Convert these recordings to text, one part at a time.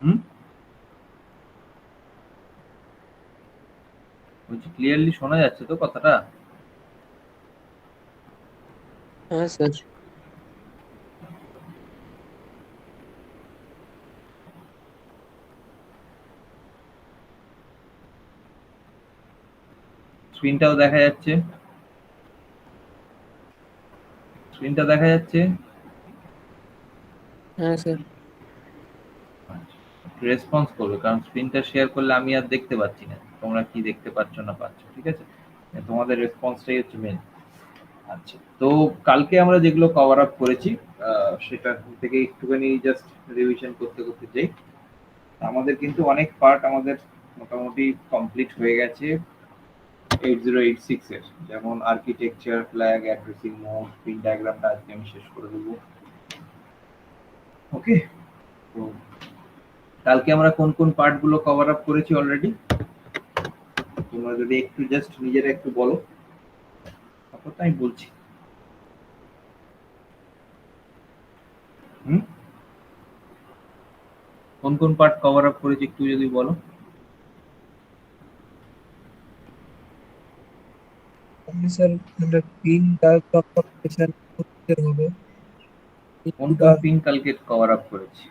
হুম, বলছি ক্লিয়ারলি শোনা যাচ্ছে তো কথাটা? হ্যাঁ স্যার। স্ক্রিনটাও দেখা যাচ্ছে? স্ক্রিনটা দেখা যাচ্ছে? হ্যাঁ স্যার। রেসপন্স করবে, কারণ স্ক্রিনটা শেয়ার করলে আমি আর দেখতে পাচ্ছি না তোমরা কি দেখতে পাচ্ছ না পাচ্ছ, ঠিক আছে? তোমাদের রেসপন্সটাই হচ্ছে মেন। আচ্ছা, তো কালকে আমরা যেগুলো কভার আপ করেছি সেটা থেকে একটুখানি জাস্ট রিভিশন করতে করতে যাই। আমাদের কিন্তু অনেক পার্ট আমাদের মোটামুটি কমপ্লিট হয়ে গেছে 8086 এর, যেমন architecture, flag, addressing mode, pin ডায়াগ্রামটা আজকে আমি শেষ করে দেবো। ওকে, তো কালকে আমরা কোন কোন পার্ট গুলো কভার আপ করেছি অলরেডি, তোমরা যদি একটু জাস্ট নিজেরা একটু বলো, তারপর তো আমি বলছি। হুম, কোন কোন পার্ট কভার আপ করেছি একটু যদি বলো। স্যার আমরা পিন ডায়াগ্রাম কম্পিটিশন করতে হবে। কোন কোন পিন কালকে কভার আপ করেছি?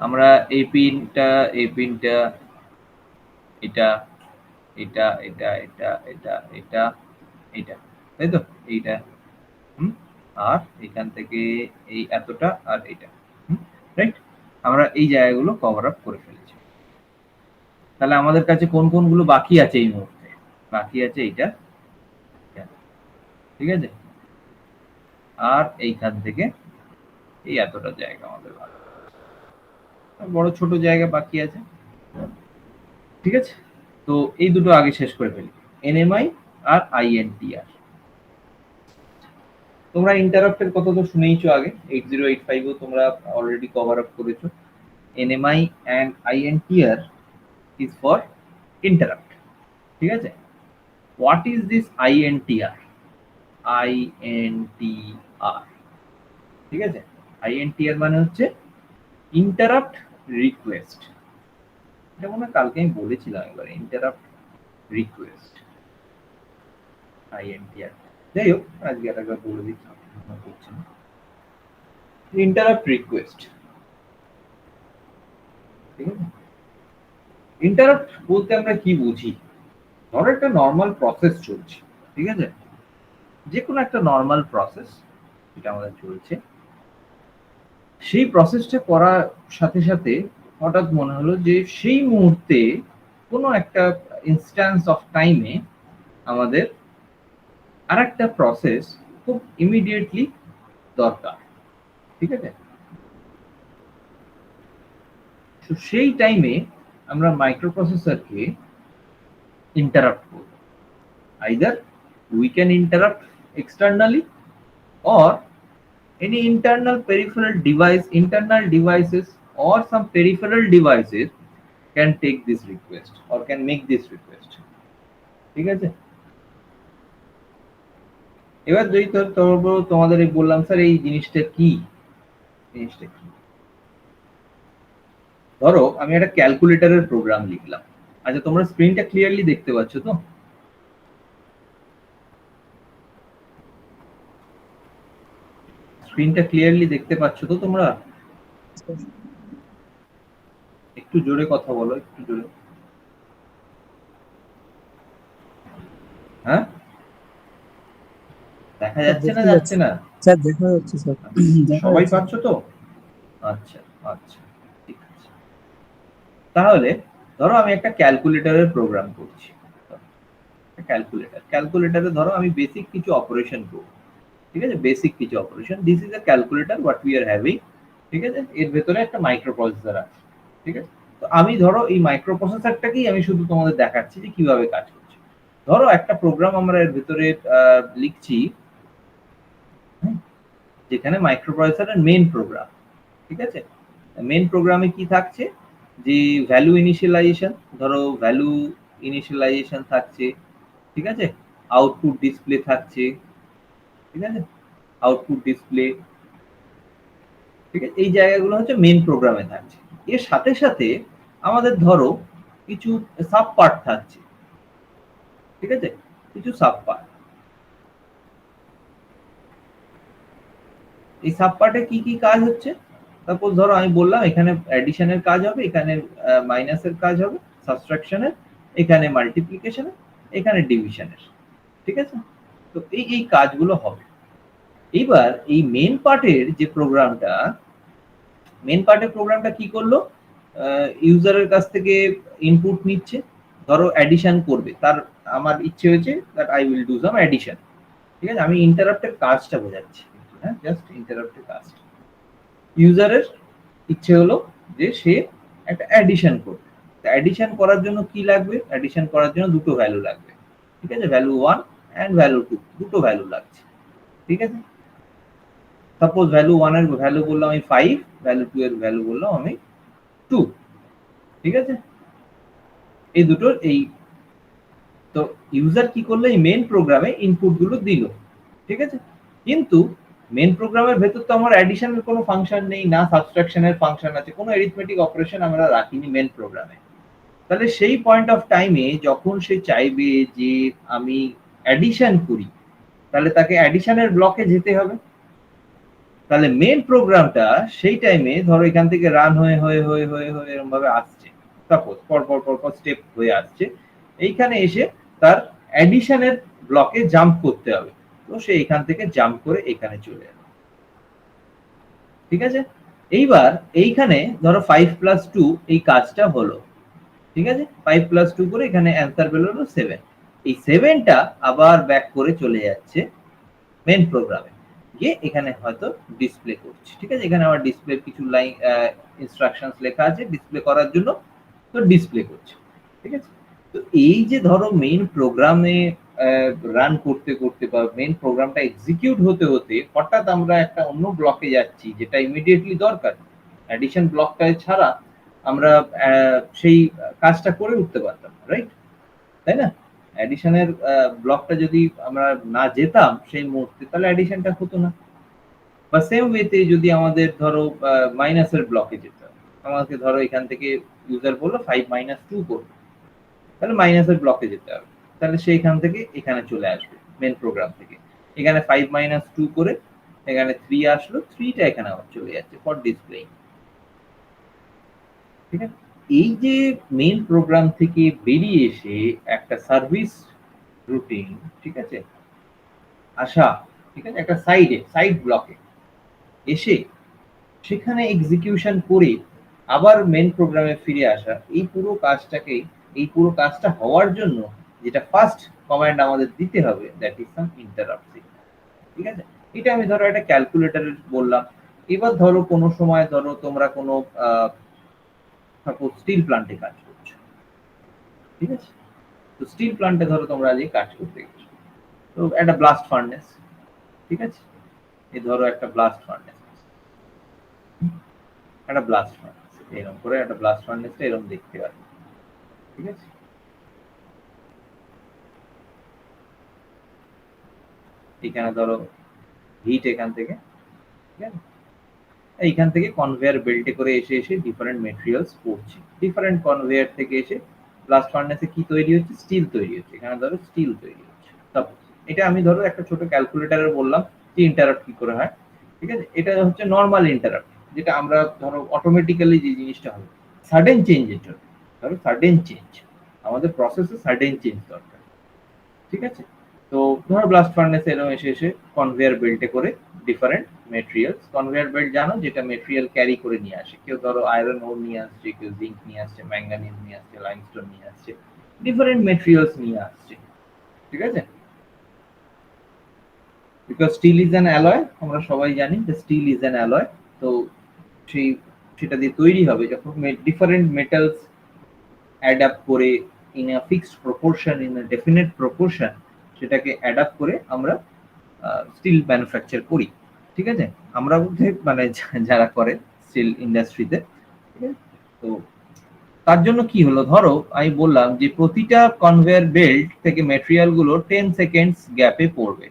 আমরা এই পিনটা, এই পিনটা, এটা, এটা, এটা, এটা, এটা, এটা, এটা, তাই তো? এইটা, হুম, আর এখান থেকে এই এতটা আর এটা, হুম, রাইট? আমরা এই জায়গাগুলো কভার আপ করে ফেলেছি। তাহলে আমাদের কাছে কোন কোনগুলো বাকি আছে এই মুহূর্তে? বাকি আছে এইটা, এটা, ঠিক আছে? আর এইখান থেকে এই এতটা জায়গা আমাদের বাকি। আর বড় ছোট জায়গা বাকি আছে, ঠিক আছে? তো এই দুটো আগে শেষ করে ফেলি, এনএমআই আর আইএনটিআর। তোমরা ইন্টারাপ্টের কথা তো শুনেইছো আগে, 8085 ও তোমরা অলরেডি কভার আপ করেছো। NMI and INTR is for interrupt, ঠিক আছে? What is this INTR? INTR, ঠিক আছে? আইএনটিআর মানে হচ্ছে ইন্টারাপ্ট রিকোয়েস্ট। এটা মনে হয় কালকে আমি বলেছিলাম একবার, ইন্টারাপ্ট রিকোয়েস্ট, আইএনটিআর। যাই হোক, আজকে আর একবার বলে দিচ্ছি, মনে পড়ছে না। ইন্টারাপ্ট রিকোয়েস্ট, ঠিক আছে? ইন্টারাপ্ট বলতে আমরা কি বুঝি? ধরো একটা নর্মাল প্রসেস চলছে, ঠিক আছে? যে কোনো একটা নর্মাল প্রসেস যেটা আমাদের চলছে, সেই প্রসেসটা করার সাথে সাথে হঠাৎ মনে হলো যে সেই মুহূর্তে কোনো একটা ইনস্ট্যান্স অফ টাইমে আমাদের আরেকটা প্রসেস খুব ইমিডিয়েটলি দরকার, ঠিক আছে? তো সেই টাইমে আমরা মাইক্রোপ্রসেসরকে ইন্টারাপ্ট করব। Either we can interrupt externally, or any internal devices or some peripheral devices can take this request or can make this request, ঠিক আছে? এবার যদি তোমাদের এই বললাম স্যার এই জিনিসটা কি, জিনিসটা কি? ধরো আমি একটা ক্যালকুলেটরের প্রোগ্রাম লিখলাম। আচ্ছা, তোমরা স্ক্রিনটা ক্লিয়ারলি দেখতে পাচ্ছ তো? স্ক্রিনটা ক্লিয়ারলি দেখতে পাচ্ছ তো তোমরা? একটু জোরে কথা বলো, একটু জোরে। হ্যাঁ, দেখা স্যার যাচ্ছে না দেখতে যাচ্ছে পাচ্ছি। না? স্যার দেখা যাচ্ছে স্যার। দেখা সবাই যাচ্ছে। পাচ্ছ তো? আচ্ছা, আচ্ছা, ঠিক আছে। তাহলে ধরো আমি একটা ক্যালকুলেটরের প্রোগ্রাম করছি। ক্যালকুলেটরে ধরো আমি বেসিক কিছু অপারেশন করব, ঠিক আছে? বেসিক কিছু operation, this is a calculator what we are having, ঠিক আছে? এর ভেতরে একটা মাইক্রো প্রসেসর আছে, ঠিক আছে? তো আমি ধরো এই মাইক্রো প্রসেসরটাকেই আমি শুধু তোমাদের দেখাচ্ছি যে কিভাবে কাজ করছে। ধরো একটা প্রোগ্রাম আমরা এর ভেতরে লিখছি, হুম, যেখানে মাইক্রো প্রসেসরের মেইন প্রোগ্রাম, ঠিক আছে? মেইন প্রোগ্রামে কি থাকছে? যে ভ্যালু ইনিশিয়ালাইজেশন, ধরো ভ্যালু ইনিশিয়ালাইজেশন থাকছে, ঠিক আছে? আউটপুট ডিসপ্লে থাকছে, ঠিক আছে? আউটপুট ডিসপ্লে, ঠিক আছে, এই জায়গাগুলো হচ্ছে মেন প্রোগ্রামে থাকছে। এর সাথে সাথে আমাদের ধরো কিছু সাব পার্ট থাকছে, ঠিক আছে, কিছু সাব পার্ট। এই সাব পার্টে কি কি কাজ হচ্ছে, সাপোজ ধরো আমি বললাম এখানে অ্যাডিশনের কাজ হবে, এখানে মাইনাসের কাজ হবে, সাবট্রাকশনের, এখানে মাল্টিপ্লিকেশনের, এখানে ডিভিশনের, ঠিক আছে। তো এই কাজগুলো হবে। এইবার এই মেন পার্টের যে প্রোগ্রামটা, মেন পার্টের প্রোগ্রামটা কি করলো, ইউজারের কাছ থেকে ইনপুট নিচ্ছে, ধরো অ্যাডিশন করবে, তার আমার ইচ্ছে হয়েছে that I will do some addition, ঠিক আছে, আমি ইন্টারাপ্টের কাজটা বোঝাচ্ছি, হ্যাঁ, জাস্ট ইন্টারাপ্টের কাজটা। ইউজারের ইচ্ছে হলো যে সে একটা অ্যাডিশন করবে, অ্যাডিশন করার জন্য কি লাগবে, অ্যাডিশন করার জন্য দুটো ভ্যালু লাগবে, ঠিক আছে, ভ্যালু 1 এন্ড ভ্যালু 2, দুটো ভ্যালু লাগছে, ঠিক আছে। সাপোজ ভ্যালু 1 এর ভ্যালু বললাম আমি 5, ভ্যালু 2 এর ভ্যালু বললাম আমি 2, ঠিক আছে। এই দুটোর এই, তো ইউজার কি করলো, এই মেন প্রোগ্রামে ইনপুট গুলো দিল, ঠিক আছে। কিন্তু মেন প্রোগ্রামের ভেতর তো আমার অ্যাডিশনের কোনো ফাংশন নেই, না সাবট্রাকশনের ফাংশন আছে, কোনো অ্যারিথমেটিক অপারেশন আমরা রাখিনি মেন প্রোগ্রামে। তাহলে সেই পয়েন্ট অফ টাইমে যখন সে চাইবে যে আমি অ্যাডিশন করি, তাহলে তাকে অ্যাডিশনের ব্লকে যেতে হবে। তাহলে মেন প্রোগ্রামটা সেই টাইমে ধরো এখান থেকে রান হয়ে হয়ে হয়ে হয়ে হয়ে এরকম ভাবে আসছে, সাপোজ পর পর পর পর স্টেপ হয়ে আসছে, এইখানে এসে তার অ্যাডিশনের ব্লকে জাম্প করতে হবে, তো সে এখান থেকে জাম্প করে এখানে চলে যাবে, ঠিক আছে। এইবার এইখানে ধরো 5+2 এই কাজটা হলো, ঠিক আছে, 5+2 করে এখানে অ্যান্সার বেরোলো 7। এই 7টা আবার ব্যাক করে চলে যাচ্ছে মেন প্রোগ্রামে, গিয়ে এখানে হয়তো ডিসপ্লে করছি, ঠিক আছে, এখানে আমার ডিসপ্লে কিছু লাইন ইনস্ট্রাকশনস লেখা আছে ডিসপ্লে করার জন্য, তো ডিসপ্লে করছে, ঠিক আছে। তো এই যে ধরো মেইন প্রোগ্রামে রান করতে করতে বা মেইন প্রোগ্রামটা এক্সিকিউট হতে হতে হঠাৎ আমরা একটা অন্য ব্লকে যাচ্ছি যেটা ইমিডিয়েটলি দরকার, অ্যাডিশন ব্লকটা ছাড়া আমরা সেই কাজটা করে উঠতে পারতাম, রাইট, তাই না। অ্যাডিশনের ব্লকটা যদি আমরা না যেতাম সেই মুহূর্তে, তাহলে অ্যাডিশনটা হতো না। বা সেম ওয়েতে যদি আমাদের ধরো মাইনাসের ব্লকে যেতে হবে, আমাকে ধরো এখান থেকে ইউজার বললো 5-2 করবে, তাহলে মাইনাসের ব্লকে যেতে হবে, তাহলে সেইখান থেকে এখানে চলে আসবে মেন প্রোগ্রাম থেকে, এখানে 5-2 করে এখানে 3 আসলো, 3টা এখানে আবার চলে যাচ্ছে ফর ডিসপ্লে, ঠিক আছে। এই যে মেইন প্রোগ্রাম থেকে বেরিয়ে এসে একটা সার্ভিস রুটিন, ঠিক আছে, আসা, ঠিক আছে, একটা সাইড ব্লকে এসে সেখানে এক্সিকিউশন করে আবার মেন প্রোগ্রামে ফিরে আসা, এই পুরো কাজটা হওয়ার জন্য যেটা ফার্স্ট কমান্ড আমাদের দিতে হবে, দ্যাট ইজ সাম ইন্টারাপ্ট, ঠিক আছে। এটা আমি ধরো একটা ক্যালকুলেটর বললাম। এবার ধরো কোনো সময় ধরো তোমরা কোনো সাপোজ স্টিল প্ল্যান্টে কাজ করছো, ঠিক আছে, তো স্টিল প্ল্যান্টে ধরো তোমরা আজকে কাজ করতে গেছো, তো একটা ব্লাস্ট ফার্নেস, ঠিক আছে, এই ধরো একটা ব্লাস্ট ফার্নেস, একটা ব্লাস্ট ফার্নেস এরকম করে একটা ব্লাস্ট ফার্নেসটা এরকম দেখতে পাবে, ঠিক আছে। এখানে ধরো হিট এখান থেকে, ঠিক আছে, এইখান থেকে কনভেয়ার বেল্টে করে এসে এসে ডিফারেন্ট মেটেরিয়ালস পড়ছে, ডিফারেন্ট কনভেয়ার থেকে এসে ব্লাস্ট ফার্নেসে কি তৈরি হচ্ছে, স্টিল তৈরি হচ্ছে, এখানে ধরো স্টিল তৈরি হচ্ছে। সাপোজ এটা আমি ধরো একটা ছোট ক্যালকুলেটরে বললাম যে ইন্টারাপ্ট কি করে হয়, ঠিক আছে। এটা হচ্ছে নর্মাল ইন্টারাপ্ট, যেটা আমরা ধরো অটোমেটিক্যালি যে জিনিসটা হবে সাডেন চেঞ্জের জন্য, ধরো সাডেন চেঞ্জ, আমাদের প্রসেসে সাডেন চেঞ্জ দরকার, ঠিক আছে। তো ধরো ব্লাস্ট ফার্নেসে এরকম এসে এসে কনভেয়ার বেল্টে করে ডিফারেন্ট মেটেরিয়ালস, কনভেয়ার বেল্ট জানো যেটা মেটেরিয়াল ক্যারি করে নিয়ে আসে, কেউ ধরো আয়রন ওর নিয়ে আসছে, কেউ জিঙ্ক নিয়ে আসছে, ম্যাঙ্গানিজ নিয়ে আসছে, লাইমস্টোন নিয়ে আসছে, ডিফারেন্ট মেটেরিয়ালস নিয়ে আসছে, ঠিক আছে। Because steel is an alloy, আমরা সবাই জানি যে স্টিল ইজ অ্যান অ্যালয়, তো সেই সেটা দিয়ে তৈরি হবে যখন ডিফারেন্ট মেটালস অ্যাড আপ করে in a fixed proportion, in a definite proportion, সেটাকে অ্যাড আপ করে আমরা স্টিল ম্যানুফ্যাকচার করি, ঠিক আছে, আমরা বলতে মানে যারা করে স্টিল ইন্ডাস্ট্রিতে, ঠিক আছে। তো তার জন্য কি হলো, ধরো আমি বললাম যে প্রতিটা কনভেয়ার বেল্ট থেকে ম্যাটেরিয়াল গুলো 10 সেকেন্ডস গ্যাপে পড়বে,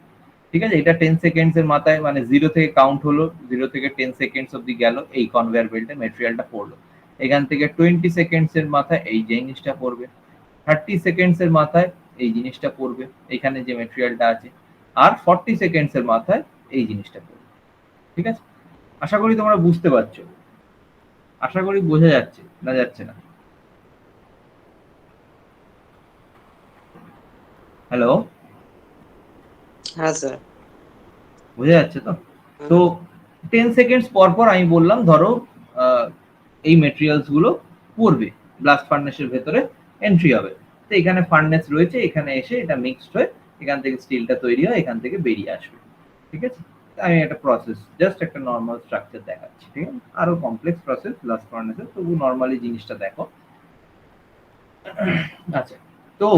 ঠিক আছে, এটা 10 সেকেন্ডস এর মাথায় মানে 0 থেকে কাউন্ট হলো, 0 থেকে 10 সেকেন্ডস অবধি গেল, এই কনভেয়ার বেল্টে ম্যাটেরিয়ালটা পড়লো। এখান থেকে 20 সেকেন্ডস এর মাথায় এই জিনিসটা পড়বে, 30 সেকেন্ডস এর মাথায় এই জিনিসটা পড়বে, এখানে যে ম্যাটেরিয়ালটা আছে, আর 40 সেকেন্ডস এর মাথায় এই জিনিসটা পড়বে। ঠিক আছে, আশা করি তোমরা বুঝতে পারছো, আশা করি বোঝা যাচ্ছে না যাচ্ছে না? হ্যালো, হ্যাঁ স্যার। বোঝা যাচ্ছে তো? তো 10 সেকেন্ডস পর পর আমি বললাম ধরো এই মেটেরিয়ালস গুলো পড়বে, ব্লাস্ট ফার্নেসের ভেতরে এন্ট্রি হবে। তো এখানে ফার্নেস রয়েছে, এখানে এসে এটা মিক্সড হয়ে এখান থেকে স্টিলটা তৈরি হয়, এখান থেকে বেরিয়ে আসবে। ঠিক আছে, আমি একটা প্রসেস, জাস্ট একটা নর্মাল স্ট্রাকচার দেখাচ্ছি। ঠিক আছে, আরো কমপ্লেক্স প্রসেস ব্লাস্ট ফার্নেসের, তবু নর্মালি জিনিসটা দেখো। আচ্ছা, তো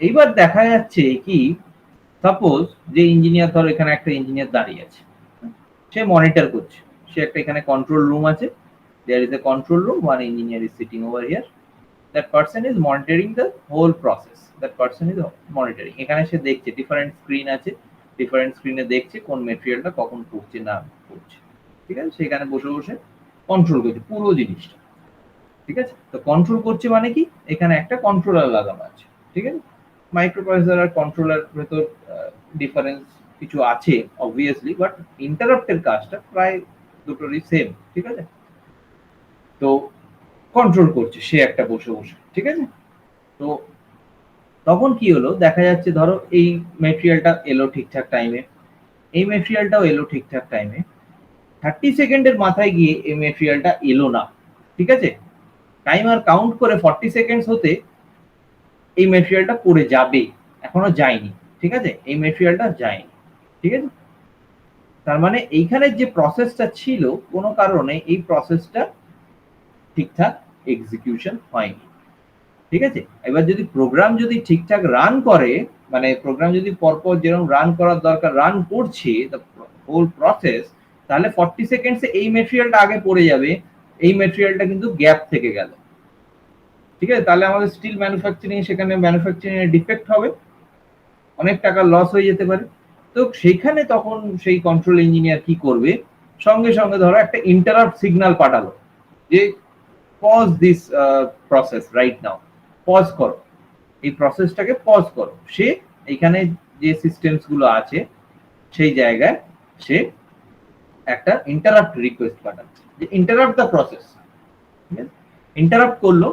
এইবার দেখা যাচ্ছে কি, সাপোজ যে ইঞ্জিনিয়ার, ধরো এখানে একটা ইঞ্জিনিয়ার দাঁড়িয়ে আছে, সে মনিটর করছে, সে একটা এখানে কন্ট্রোল রুম আছে, there is a control room, one engineer is sitting over here, that person is monitoring the whole process, that person is monitoring, এখানে সে দেখছে ডিফারেন্ট স্ক্রিন আছে, ডিফারেন্ট স্ক্রিনে দেখছে কোন ম্যাটেরিয়ালটা কখন পড়ছে না পড়ছে। ঠিক আছে, সেখানে বসে বসে কন্ট্রোল করছে পুরো জিনিসটা। ঠিক আছে, তো কন্ট্রোল করছে মানে কি, এখানে একটা কন্ট্রোলার লাগানো আছে। ঠিক আছে, মাইক্রোপ্রসেসর আর কন্ট্রোলার ভেতর ডিফারেন্স কিছু আছে অবভিয়াসলি, বাট ইন্টারাপ্টের কাজটা প্রায় দুটোরই সেম। ঠিক আছে, তো কন্ট্রোল করছে সে একটা বসে বসে। ঠিক আছে, তো তখন কি হলো, দেখা যাচ্ছে ধরো এই ম্যাটেরিয়ালটা এলো ঠিকঠাক টাইমে, এই ম্যাটেরিয়ালটাও এলো ঠিকঠাক টাইমে, 30 সেকেন্ডের মাথায় গিয়ে এই ম্যাটেরিয়ালটা এলো না। ঠিক আছে, টাইমার কাউন্ট করে 40 সেকেন্ডস হতে এই ম্যাটেরিয়ালটা পড়ে যাবে, এখনো যায়নি। ঠিক আছে, এই ম্যাটেরিয়ালটা যায়নি। ঠিক আছে, তার মানে এইখানে যে প্রসেসটা ছিল কোনো কারণে এই প্রসেসটা ঠিকঠাক এক্সিকিউশন হয়নি। ঠিক আছে, এবার যদি প্রোগ্রাম যদি ঠিকঠাক রান করে, মানে প্রোগ্রাম যদি পরপর যেরকম রান করার দরকার রান করছে হোল প্রসেস, তাহলে 40 সেকেন্ডসে এই ম্যাটেরিয়ালটা আগে পড়ে যাবে, এই ম্যাটেরিয়ালটা কিন্তু গ্যাপ থেকে গেল। ঠিক আছে, তাহলে আমাদের স্টিল ম্যানুফ্যাকচারিং, সেখানে ম্যানুফ্যাকচারিং এর ডিফেক্ট হবে, অনেক টাকা লস হয়ে যেতে পারে। তো সেখানে তখন সেই কন্ট্রোল ইঞ্জিনিয়ার কি করবে, সঙ্গে সঙ্গে ধরো একটা ইন্টারাপ্ট সিগন্যাল পাঠালো যে pause this process right now, pause করো, এই প্রসেসটাকে পজ করো। সে এখানে যে সিস্টেমস গুলো আছে সেই জায়গায় সে একটা ইন্টারাপ্ট রিকোয়েস্ট পাঠাচ্ছে যে ইন্টারাপ্ট দ্য প্রসেস। ইন্টারাপ্ট করলো,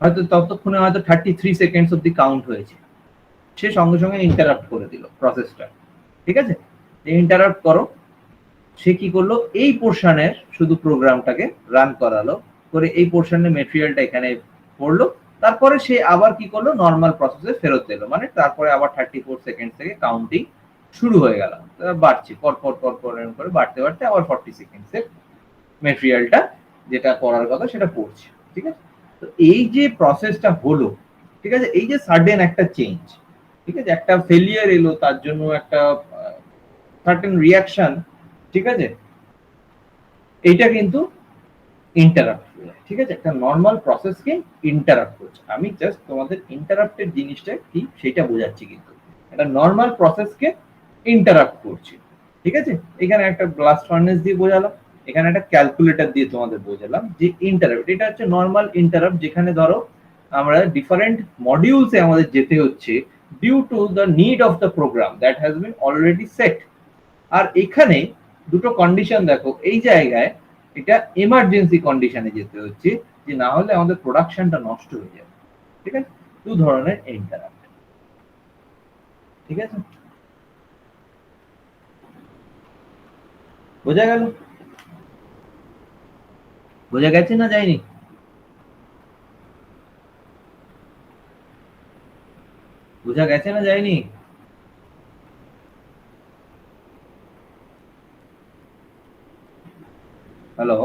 হয়তো ততক্ষণে হয়তো 33 সেকেন্ডস অব্দি কাউন্ট হয়েছে, সে সঙ্গে সঙ্গে ইন্টারাপ্ট করে দিল প্রসেসটা। ঠিক আছে, ইন্টারাপ্ট করো, সে কি করলো, এই পোর্শনের শুধু প্রোগ্রামটাকে রান করালো, করে এই পোর্শনের ম্যাটেরিয়ালটা এখানে পড়লো, তারপরে সে আবার কি করলো, নর্মাল প্রসেসে ফেরত এলো, মানে তারপরে আবার 34 সেকেন্ড থেকে কাউন্টিং শুরু হয়ে গেল, বাড়ছে পর পর পর পর এরকম করে বাড়তে বাড়তে আবার 40 সেকেন্ডসের ম্যাটেরিয়ালটা যেটা পড়ার কথা সেটা পড়ছে। ঠিক আছে, তো এই যে প্রসেসটা হলো, ঠিক আছে, এই যে সাডেন একটা চেঞ্জ, ঠিক আছে, একটা ফেলিয়ার এলো, তার জন্য একটা সার্টেন রিয়াকশন, ঠিক আছে, এইটা কিন্তু ইন্টারাপ্ট। ঠিক আছে, একটা নর্মাল প্রসেসকে ইন্টারাপ্ট করছে। আমি জাস্ট তোমাদের ইন্টারাপ্টের জিনিসটা কি সেটা বোঝাচ্ছি, কিন্তু একটা নর্মাল প্রসেসকে ইন্টারাপ্ট করছে। ঠিক আছে, এখানে একটা ব্লাস্ট ফার্নেস দিয়ে বোঝালাম, এখানে একটা ক্যালকুলেটর দিয়ে তোমাদের বোঝালাম যে ইন্টারাপ্ট, এটা হচ্ছে নর্মাল ইন্টারাপ্ট, যেখানে ধরো আমরা ডিফারেন্ট মডিউলসে আমাদের যেতে হচ্ছে due to the need of the program that has been already set. আর এখানে দুটো কন্ডিশন দেখো, এই জায়গায় এটা এমার্জেন্সি কন্ডিশনে যেতে হচ্ছে, যে না হলে আমাদের প্রোডাকশনটা নষ্ট হয়ে যাবে। ঠিক আছে, দু ধরনের ইন্টারাপ্ট। ঠিক আছে, বোঝা গেল? বোঝা গেছে না যায়নি? বোঝা গেছে না যায়নি? হ্যালো,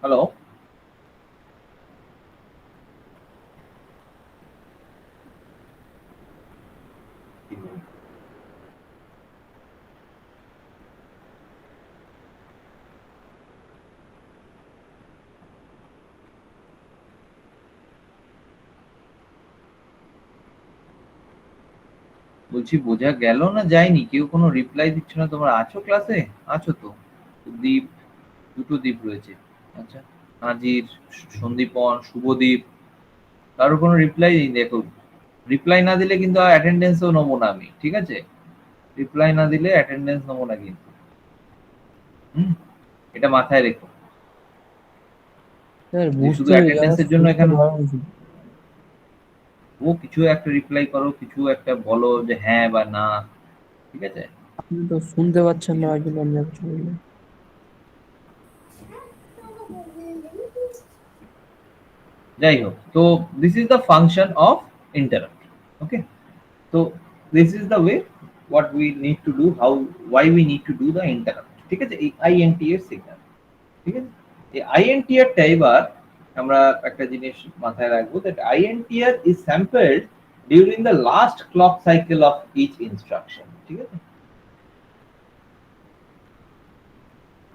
হ্যালো, বলছি বোঝা গেল না যায়নি? কেউ কোনো রিপ্লাই দিচ্ছ না। তোমরা আছো ক্লাসে? আছো তো? দীপ, দুটো দ্বীপ রয়েছে। আচ্ছা, নাজির, সন্দীপন, শুভদীপ, কারোর কোনো রিপ্লাই নেই দেখো। রিপ্লাই না দিলে কিন্তু অ্যাটেন্ডেন্সও নেবো না আমি, ঠিক আছে? রিপ্লাই না দিলে অ্যাটেন্ডেন্স নেবো না কিন্তু। হুম, এটা মাথায় রেখো স্যার যে শুধু বুঝতে পেরেছি, আমার অ্যাটেন্ডেন্সের জন্য শুনতে এখানে ভালো হয়েছে। ও কিছু একটা রিপ্লাই করো, কিছু একটা বলো যে হ্যাঁ বা না, ঠিক আছে? আপনি তো শুনতে পাচ্ছেন না, কিছু ওই জন্য আমি আর কিছু বললাম। যাই হোক, তো this is the function of interrupt. Okay, তো this is the way what we need to do, how, why we need to do the interrupt, ঠিক আছে? এই আইএনটি এর সিগন্যাল, ঠিক আছে? এই আইএনটিআরটা এবার আমরা একটা জিনিস মাথায় রাখবো, that INTR is sampled during the last clock cycle of each instruction, ঠিক আছে?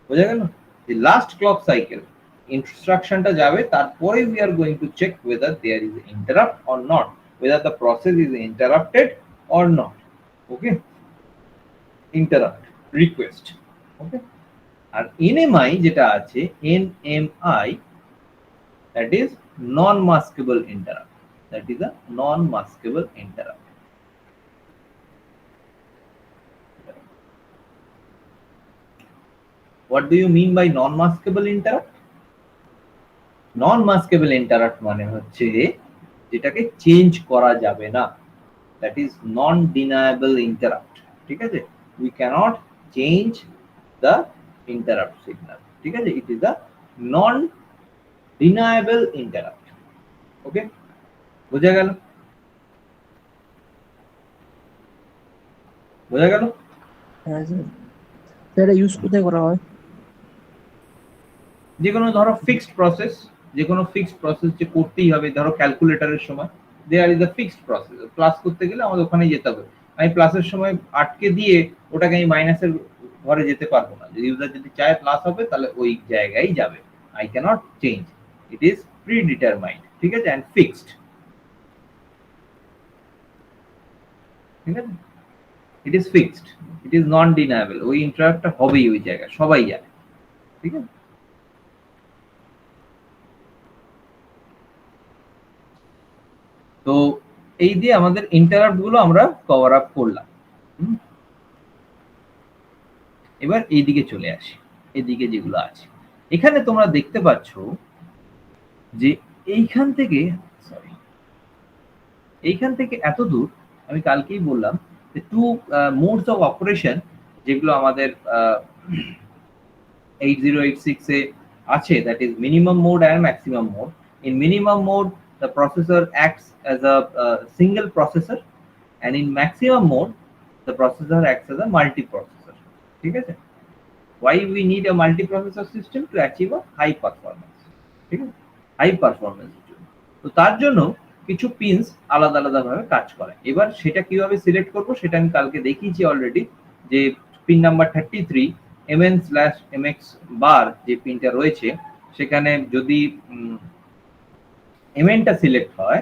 বোঝা গেল? the last clock cycle instructionটা যাবে, তারপরে we are going to check whether there is interrupt or not, whether the process is interrupted or not. Okay, interrupt request. Okay, R NMI যেটা আছে, NMI, that is non maskable interrupt, that is a non maskable interrupt. What do you mean by non maskable interrupt? Non maskable interrupt মানে হচ্ছে যেটাকে change করা যাবে না, that is non deniable interrupt, ঠিক আছে? We cannot change the interrupt signal, ঠিক আছে? It is a non deniable interrupt. ওকে, বোঝা গেল? বোঝা গেল? হ্যাঁ স্যার। স্যার এটা ইউজ কোথায় করা হয়? যে কোনো ধরো ফিক্সড প্রসেস, যে কোনো ফিক্সড প্রসেস যে করতেই হবে, ধরো ক্যালকুলেটরের সময় there is a fixed process, plus করতে গেলে আমাদের ওখানে যেতে হবে। আমি প্লাসের সময় আটকে দিয়ে ওটাকে আমি মাইনাসের ঘরে যেতে পারবো না। যদি ইউজার যদি চায় প্লাস হবে, তাহলে ওই জায়গায় যাবে। I cannot change, it is predetermined, ঠিক আছে, অ্যান্ড ফিক্সড, ঠিক আছে? It is fixed, it is non deniable, ওই ইন্টারাপ্টটা হবেই ওই জায়গায়, সবাই জানে, ঠিক আছে? তো এই দিয়ে আমাদের ইন্টারাপ্ট গুলো আমরা কভার আপ করলাম। এবার এইদিকে চলে আসি, এদিকে যেগুলো আছে এখানে তোমরা দেখতে পাচ্ছ যে এইখান থেকে, সরি, এইখান থেকে এত দূর আমি কালকেই বললাম যে টু মোডস অফ অপারেশন যেগুলো আমাদের 8086 এ আছে, that is minimum mode and maximum mode. In minimum mode the processor acts as a single processor, and in maximum mode the processor acts as a multiprocessor, ঠিক আছে? Why we need a multiprocessor system? To achieve a high performance, ঠিক আছে? High performance এর জন্য। তো তার জন্য কিছু পিনস আলাদা আলাদা ভাবে কাজ করে। এবার সেটা কিভাবে সিলেক্ট করব সেটা আমি কালকে দেখিয়েছি অলরেডি, যে পিন নাম্বার 33 mn/mx বার যে পিনটা রয়েছে, সেখানে যদি mn টা সিলেক্ট হয়,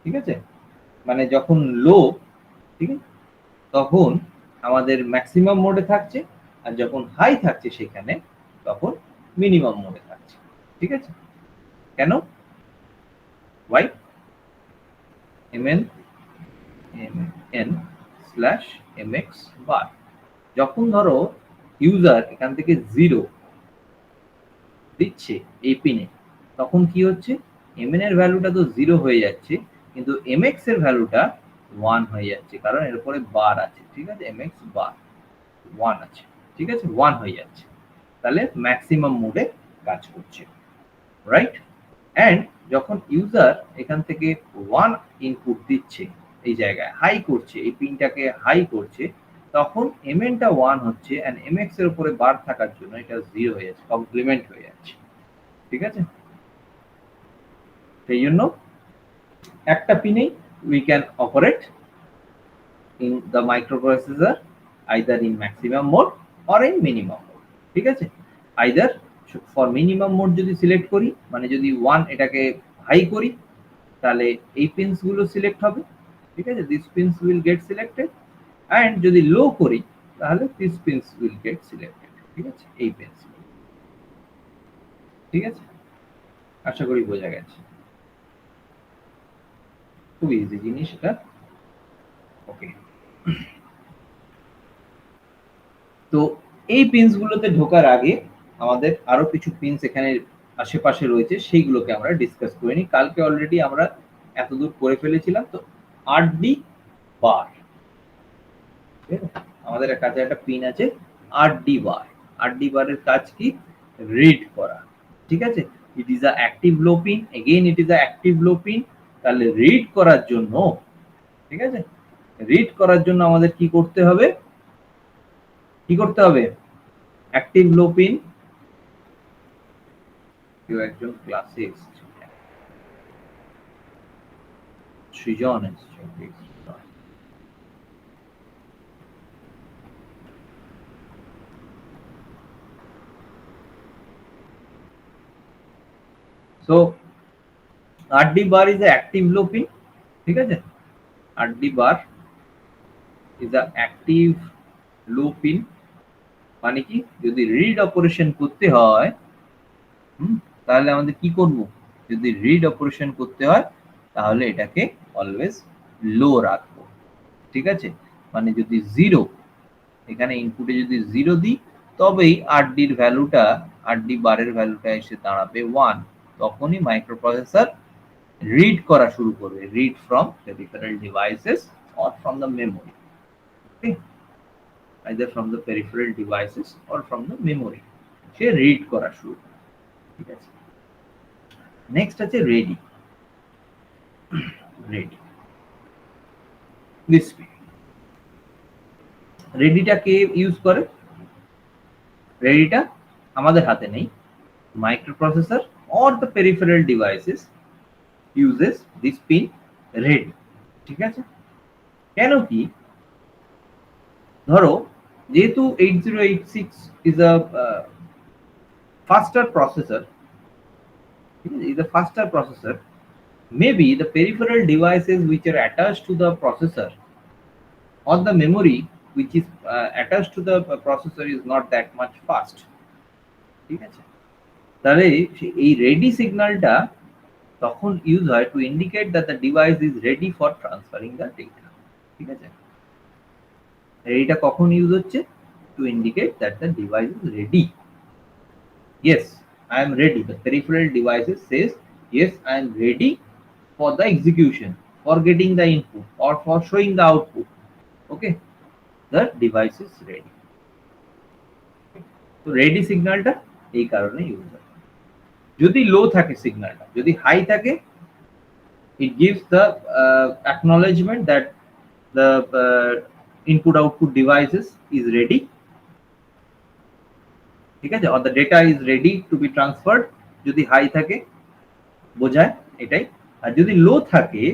ঠিক আছে, মানে যখন লো, ঠিক আছে, তখন আমাদের ম্যাক্সিমাম মোডে থাকছে, আর যখন হাই থাকছে সেখানে তখন মিনিমাম মোডে থাকছে, ঠিক আছে? কেন? why? mn/mx বার, যখন ধরো ইউজার এখান থেকে 0 দিচ্ছে এই পিনে, তখন কি হচ্ছে, mn এর ভ্যালুটা তো 0 হয়ে যাচ্ছে, কিন্তু mx এর ভ্যালুটা 1 হয়ে যাচ্ছে, কারণ এর উপরে বার আছে, ঠিক আছে? mx বার 1 আছে, ঠিক আছে, 1 হয়ে যাচ্ছে, তাহলে ম্যাক্সিমাম মোডে কাজ করছে, রাইট? এন্ড যখন ইউজার এখান থেকে 1 ইনপুট দিচ্ছে, এই জায়গায় হাই করছে, এই পিনটাকে হাই করছে, তখন mn টা 1 হচ্ছে, এন্ড mx এর উপরে বার থাকার জন্য এটা 0 হয়ে যাচ্ছে, কমপ্লিমেন্ট হয়ে যাচ্ছে, ঠিক আছে? সেই জন্য একটা পিনেই we can operate in the microprocessor either in maximum mode or in minimum mode, ঠিক আছে? either for minimum mode যদি সিলেক্ট করি, মানে যদি 1 এটাকে হাই করি, তাহলে এই পিনস গুলো সিলেক্ট হবে, ঠিক আছে? This pins will get selected, and যদি লো করি তাহলে this pins will get selected. ঠিক আছে, এই পিনস। ঠিক আছে, আশা করি বোঝা গেছে। খুব ইজি জিনিস এটা। ওকে, তো এই পিনস গুলোতে ঢোকার আগে আমাদের আরো কিছু পিনস এখানে আশেপাশে রয়েছে, সেইগুলোকে আমরা ডিসকাস করে নিই। কালকে অলরেডি আমরা এতদূর করে ফেলেছিলাম। তো 8D বার, আমাদের কাছে একটা পিন আছে 8D বার। 8D বারের কাজ কি? রিড করা। ঠিক আছে, it is a active low pin, again it is a active low pin. তাহলে রিড করার জন্য, ঠিক আছে, রিড করার জন্য আমাদের কি করতে হবে? কি করতে হবে? অ্যাক্টিভ লো পিন। কেউ একজন ক্লাসে এসছে, সৃজন এসছে। So 8D bar is a active low pin। ঠিক আছে, 8D bar is a active low pin। মানে কি? যদি রিড অপারেশন করতে হয়, তাহলে আমাদের কি করব? যদি রিড অপারেশন করতে হয় তাহলে এটাকে অলওয়েজ লো রাখবো। ঠিক আছে, মানে যদি 0, এখানে ইনপুটে যদি 0 দিই তবেই 8D এর ভ্যালুটা, 8D বারের ভ্যালুটা এসে দাঁড়াবে 1। তখনই মাইক্রোপ্রসেসর রিড করা শুরু করবে, read from peripheral devices or from the memory. Okay, either from the peripheral devices or from the memory সে রিড করা শুরু করে। ঠিক আছে, নেক্সট আছে রেডি। Ready, this pin. রেডিটা কে ইউজ করে? রেডিটা আমাদের হাতে নেই, microprocessor or the peripheral devices uses this pin ready। ঠিক আছে, কেন কি? ধরো যেহেতু 8086 is a faster processor, is a faster processor, maybe the peripheral devices which are attached to the processor or the memory which is attached to the processor is not that much fast। ঠিক আছে, তাহলে এই ready সিগন্যালটা তখন use হয় to indicate that the device is ready for transferring the data. ঠিক আছে, রেডিটা কখন use হচ্ছে? To indicate that the device is ready. Yes, I am ready. The peripheral devices Sage yes, I am ready for the execution, for getting the input or for showing the output। Okay, the device is ready। তো ready সিগন্যালটা এই কারণে use হয়। যদি লো থাকে সিগন্যালটা, যদি high থাকে, it gives the acknowledgement that the input output devices is ready। ঠিক আছে, or the data is ready to be transferred। যদি হাই থাকে বোঝায় এটাই। আর যদি লো থাকে,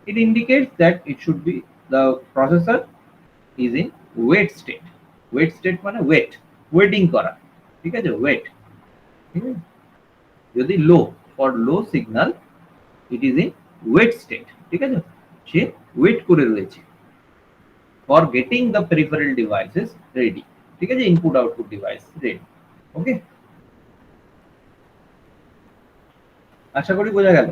it indicates that it should be the processor is in wait state। wait state মানে wait, waiting করা। ঠিক আছে, wait। ঠিক আছে, যদি লো, for low signal it is in wait state। ঠিক আছে, সে ওয়েট করে রয়েছে for getting the peripheral devices ready। ঠিক আছে, ইনপুট আউটপুট ডিভাইস রেডি। ওকে, আশা করি বোঝা গেল।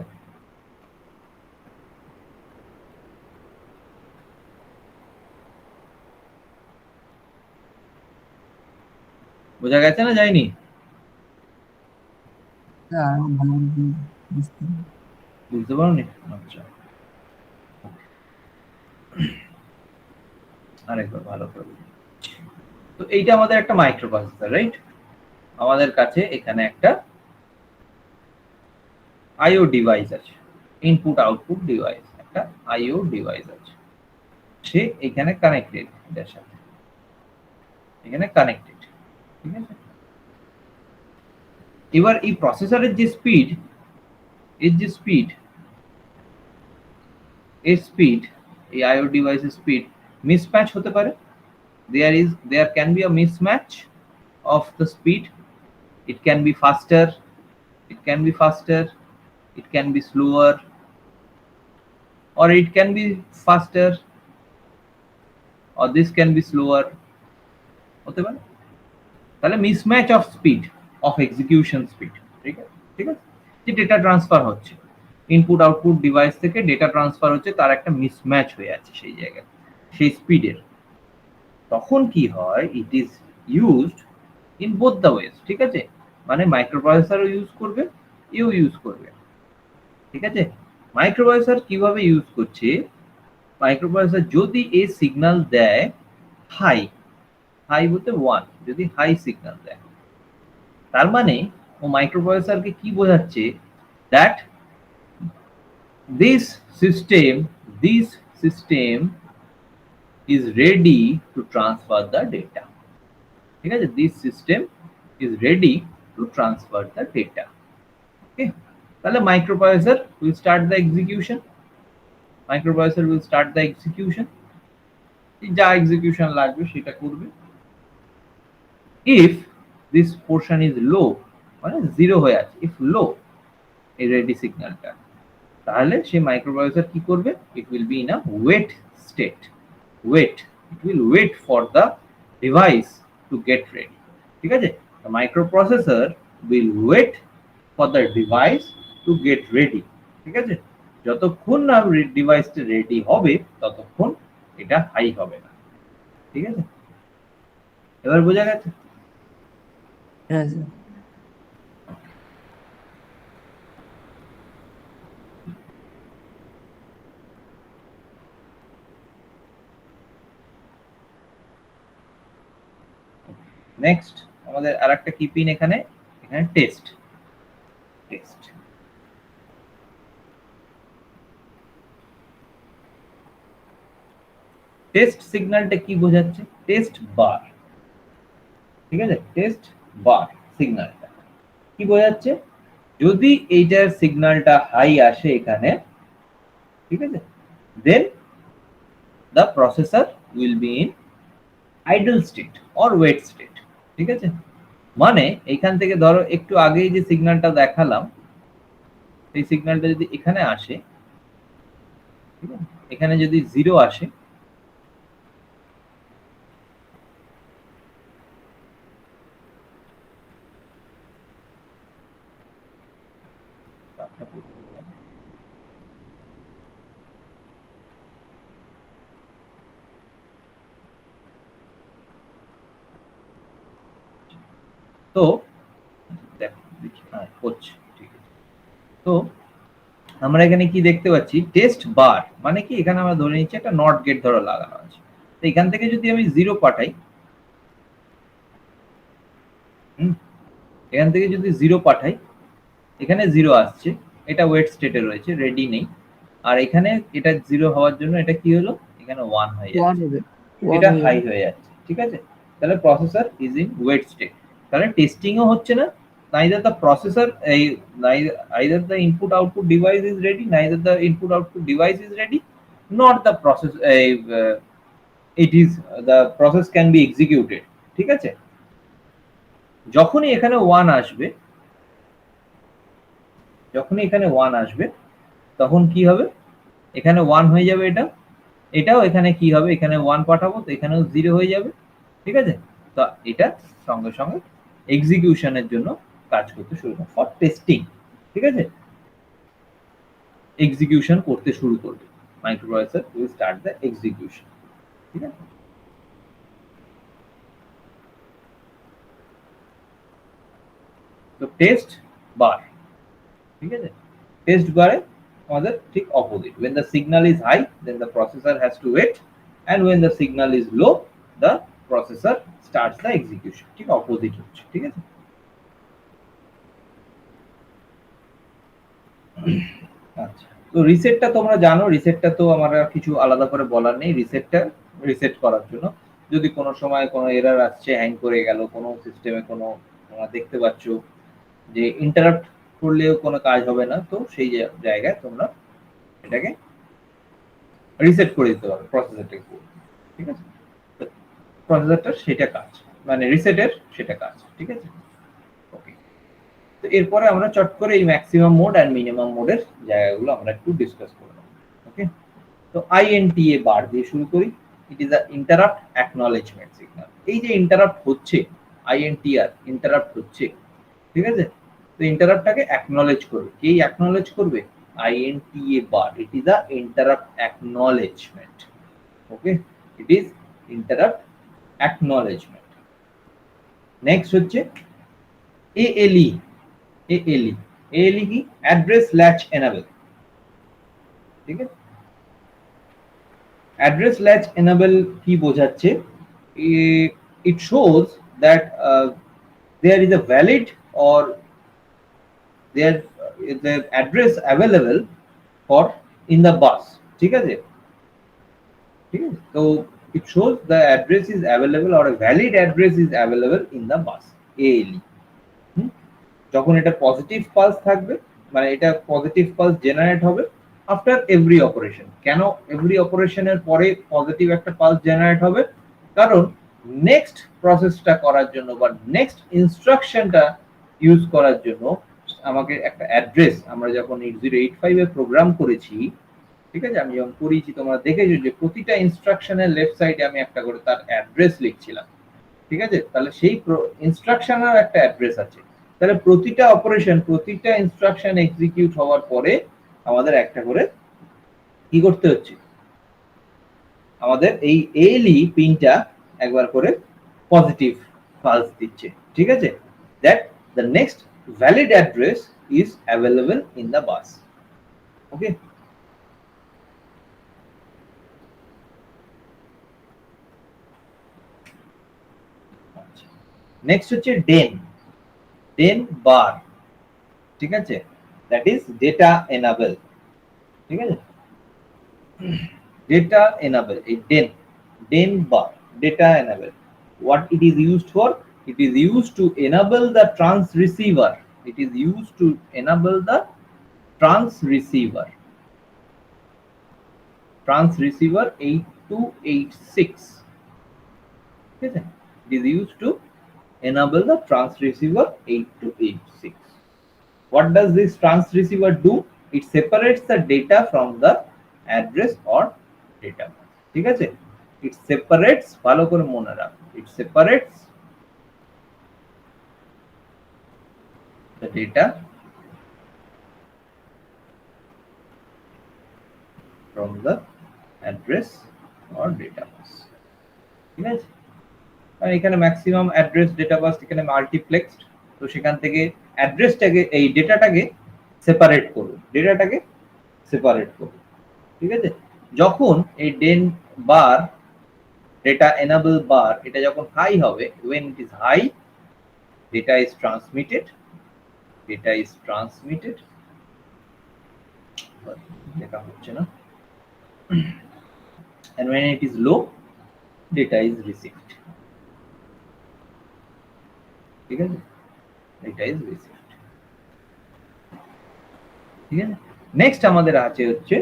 বোঝা গেছে না যায়নি? বুঝতে পারোনি? আচ্ছা, আরেকবার ভালো করে। তো এইটা আমাদের একটা মাইক্রোপ্রসেসর, রাইট? আমাদের কাছে এখানে একটা আইও ডিভাইস আছে, ইনপুট আউটপুট ডিভাইস, একটা আইও ডিভাইস আছে। সে এখানে কানেক্টেড, এটার সাথে এখানে কানেক্টেড। ঠিক আছে, এবার এই প্রসেসরের যে স্পিড, এর যে স্পিড, এর স্পিড, এই আইও ডিভাইসের স্পিড মিসম্যাচ হতে পারে। there can be a mismatch of the speed। it can be faster, it can be faster, it can be slower, or it can be faster। or this can be slower হতে পারে। তাহলে mismatch of speed of execution speed, ঠিক আছে, ঠিক আছে, যে data transfer হচ্ছে input output device থেকে ডেটা ট্রান্সফার হচ্ছে, তার একটা মিসম্যাচ হয়ে আছে সেই জায়গায়, সেই স্পিডের। তখন কি হয়, it is used in both the ways, ঠিক আছে, মানে মাইক্রোপ্রসেসরও ইউজ করবে, ইউ ইউজ করবে, ঠিক আছে। মাইক্রোপ্রসেসর কিভাবে ইউজ করছে, মাইক্রোপ্রসেসর যদি এই সিগন্যাল দেয় হাই, হাই বলতে 1, যদি হাই সিগন্যাল দেয়, তার মানে ও মাইক্রোপ্রসেসরকে কি বোঝাচ্ছে, that this system is ready to transfer the data, ঠিক আছে, this system is ready to transfer the data, okay। তাহলে microprocessor will start the execution, microprocessor will start the execution, যা এক্সিকিউশন লাগবে সেটা করবে। if this portion is low, মানে zero হয়ে আছে, if low এই রেডি সিগন্যালটা, তাহলে সেই মাইক্রোপ্রসেসর কি করবে, it will be in a wait state, wait, it will wait for the device to get ready, ঠিক আছে। The microprocessor will wait for the device to get ready, ঠিক আছে, যতক্ষণ না ডিভাইসটা রেডি হবে ততক্ষণ এটা হাই হবে না, ঠিক আছে। এবার বোঝা গেছে? হ্যাঁ স্যার। নেক্সট আমাদের আরেকটা কি পিন এখানে, এখানে টেস্ট, টেস্ট, টেস্ট সিগন্যালটা কি বোঝাচ্ছে, টেস্ট বার, ঠিক আছে, টেস্ট বার সিগন্যালটা কি বোঝাচ্ছে, যদি এইটার সিগন্যালটা হাই আসে এখানে, ঠিক আছে, then the processor will be in idle state or wait state, ঠিক আছে। মানে এখান থেকে ধরো একটু আগেই যে সিগন্যালটা দেখালাম, এই সিগন্যালটা যদি এখানে আসে, ঠিক আছে, এখানে যদি জিরো আসে, তো দেখো হচ্ছে, ঠিক আছে। তো আমরা এখানে কি দেখতে পাচ্ছি, টেস্ট বার মানে কি, এখানে আমরা ধরে নিচ্ছি একটা নট গেট ধরো লাগানো আছে, তো এখান থেকে যদি আমি জিরো পাঠাই, এখান থেকে যদি জিরো পাঠাই, এখানে জিরো আসছে, এটা ওয়েট স্টেটে রয়েছে, রেডি নেই, আর এখানে এটা জিরো হওয়ার জন্য এটা কি হলো, এখানে 1 হয়ে যাচ্ছে, এটা হাই হয়ে যাচ্ছে, ঠিক আছে। তাহলে processor is in wait state, তাহলে টেস্টিংও হচ্ছে না, neither the processor either the input output device is ready, neither the input output device is ready, not the process it is the process can be executed, ঠিক আছে। যখনই এখানে 1 আসবে, যখনই এখানে 1 আসবে, তখন কি হবে, এখানে 1 হয়ে যাবে, এটা, এটাও এখানে কি হবে, এখানে 1 পাঠাবো তো এখানেও 0 হয়ে যাবে, ঠিক আছে। তো এটা সঙ্গে সঙ্গে এক্সিকিউশনের জন্য কাজ করতে শুরু করে, ফর টেস্টিং, ঠিক আছে, এক্সিকিউশন করতে শুরু করবে, microprocessor will start the execution, ঠিক আছে। তো টেস্ট বার, ঠিক আছে, টেস্ট বারে আমাদের ঠিক opposite, when the signal is high then the processor has to wait, and when the signal is low the processor starts the execution, ঠিক অপোজিট হচ্ছে, ঠিক আছে। আচ্ছা, তো রিসেটটা তোমরা জানো, রিসেটটা তো আমার আর কিছু আলাদা করে বলার নেই, রিসেটটা রিসেট করার জন্য যদি কোনো সময় কোনো এরর আসছে, হ্যাং করে গেল কোনো সিস্টেমে, কোনো তোমরা দেখতে পাচ্ছ যে ইন্টারাপ্ট করলেও কোনো কাজ হবে না, তো সেই জায়গায় তোমরা এটাকে রিসেট করে দিতে পারো প্রসেসরটাকে, ঠিক আছে। প্রসেসরটার সেটা কাজ, মানে রিসেটের সেটা কাজ, ঠিক আছে। ওকে, তো এরপরে আমরা চট করে এই ম্যাক্সিমাম মোড এন্ড মিনিমাম মোডের জায়গাগুলো আমরা একটু ডিসকাস করব, ওকে। তো আইএনটিএ বার দিয়ে শুরু করি। It is a interrupt acknowledgement signal. এই যে ইন্টারাপ্ট হচ্ছে, আইএনটিআর ইন্টারাপ্ট হচ্ছে, ঠিক আছে? তো ইন্টারাপ্টটাকে অ্যাকনলেজ করবে। কে অ্যাকনলেজ করবে? INTA bar. It is a interrupt acknowledgement. Okay, it is interrupt acknowledgement. Next হচ্ছে ALE. ALE ALE কি? Address latch enable. ঠিক আছে? Address latch enable কি বোঝাচ্ছে? It shows that there is a valid or there is the address available for in the bus. ঠিক আছে? ঠিক আছে? So it shows the address is available or a valid address is available in the bus. ALE. যখন এটা positive pulse থাকবে, মানে এটা positive pulse generate হবে আফটার এভরি অপারেশন। কেন এভরি অপারেশনের পরে পজিটিভ একটা পালস জেনারেট হবে? কারণ নেক্সট প্রসেসটা করার জন্য বা নেক্সট ইনস্ট্রাকশনটা ইউজ করার জন্য আমাকে একটা অ্যাড্রেস, আমরা যখন 8085 এ প্রোগ্রাম করেছি, ঠিক আছে, আমি যখন করেছি তোমরা দেখেছো যে প্রতিটা ইনস্ট্রাকশনের লেফট সাইডে আমি একটা করে তার অ্যাড্রেস লিখছিলাম, ঠিক আছে? তাহলে সেই ইনস্ট্রাকশনের একটা অ্যাড্রেস আছে। তাহলে প্রতিটা অপারেশন, প্রতিটা ইনস্ট্রাকশন এক্সিকিউট হওয়ার পরে আমাদের একটা করে কি করতে হচ্ছে? আমাদের এই এলই পিনটা একবার করে পজিটিভ পালস দিচ্ছে, ঠিক আছে? That the next valid address is available in the bus. Okay, next হচ্ছে ডেন। ডেন বার, ঠিক আছে, দ্যাট ইজ ডেটা এনাবল, ঠিক আছে? ডেটা এনাবল, এই DEN bar, data enable, what it is used for? It is used to enable the trans receiver. It is used to enable the trans receiver 8286, ঠিক আছে? It is used to enable the trans receiver 8286. What does this trans receiver do? It separates the data from the address or data bus, ঠিক আছে? It separates, ভালো করে মনে রাখ, it separates the data from the address or data bus, ঠিক আছে? আর এখানে maximum address data বাস এখানে মাল্টিপ্লেক্সড, তো সেখান থেকে অ্যাড্রেসটাকে, এই ডেটাটাকে সেপারেট করুন, ডেটাটাকে সেপারেট করুন, ঠিক আছে? যখন এই ডেন বার, ডেটা এনাবল বার, এটা যখন হাই হবে, when it is high, data is transmitted, data is transmitted, লেখা হচ্ছে না, and when it is low, data is received, ঠিক আছে? data is received, ঠিক আছে? নেক্সট আমাদের আছে হচ্ছে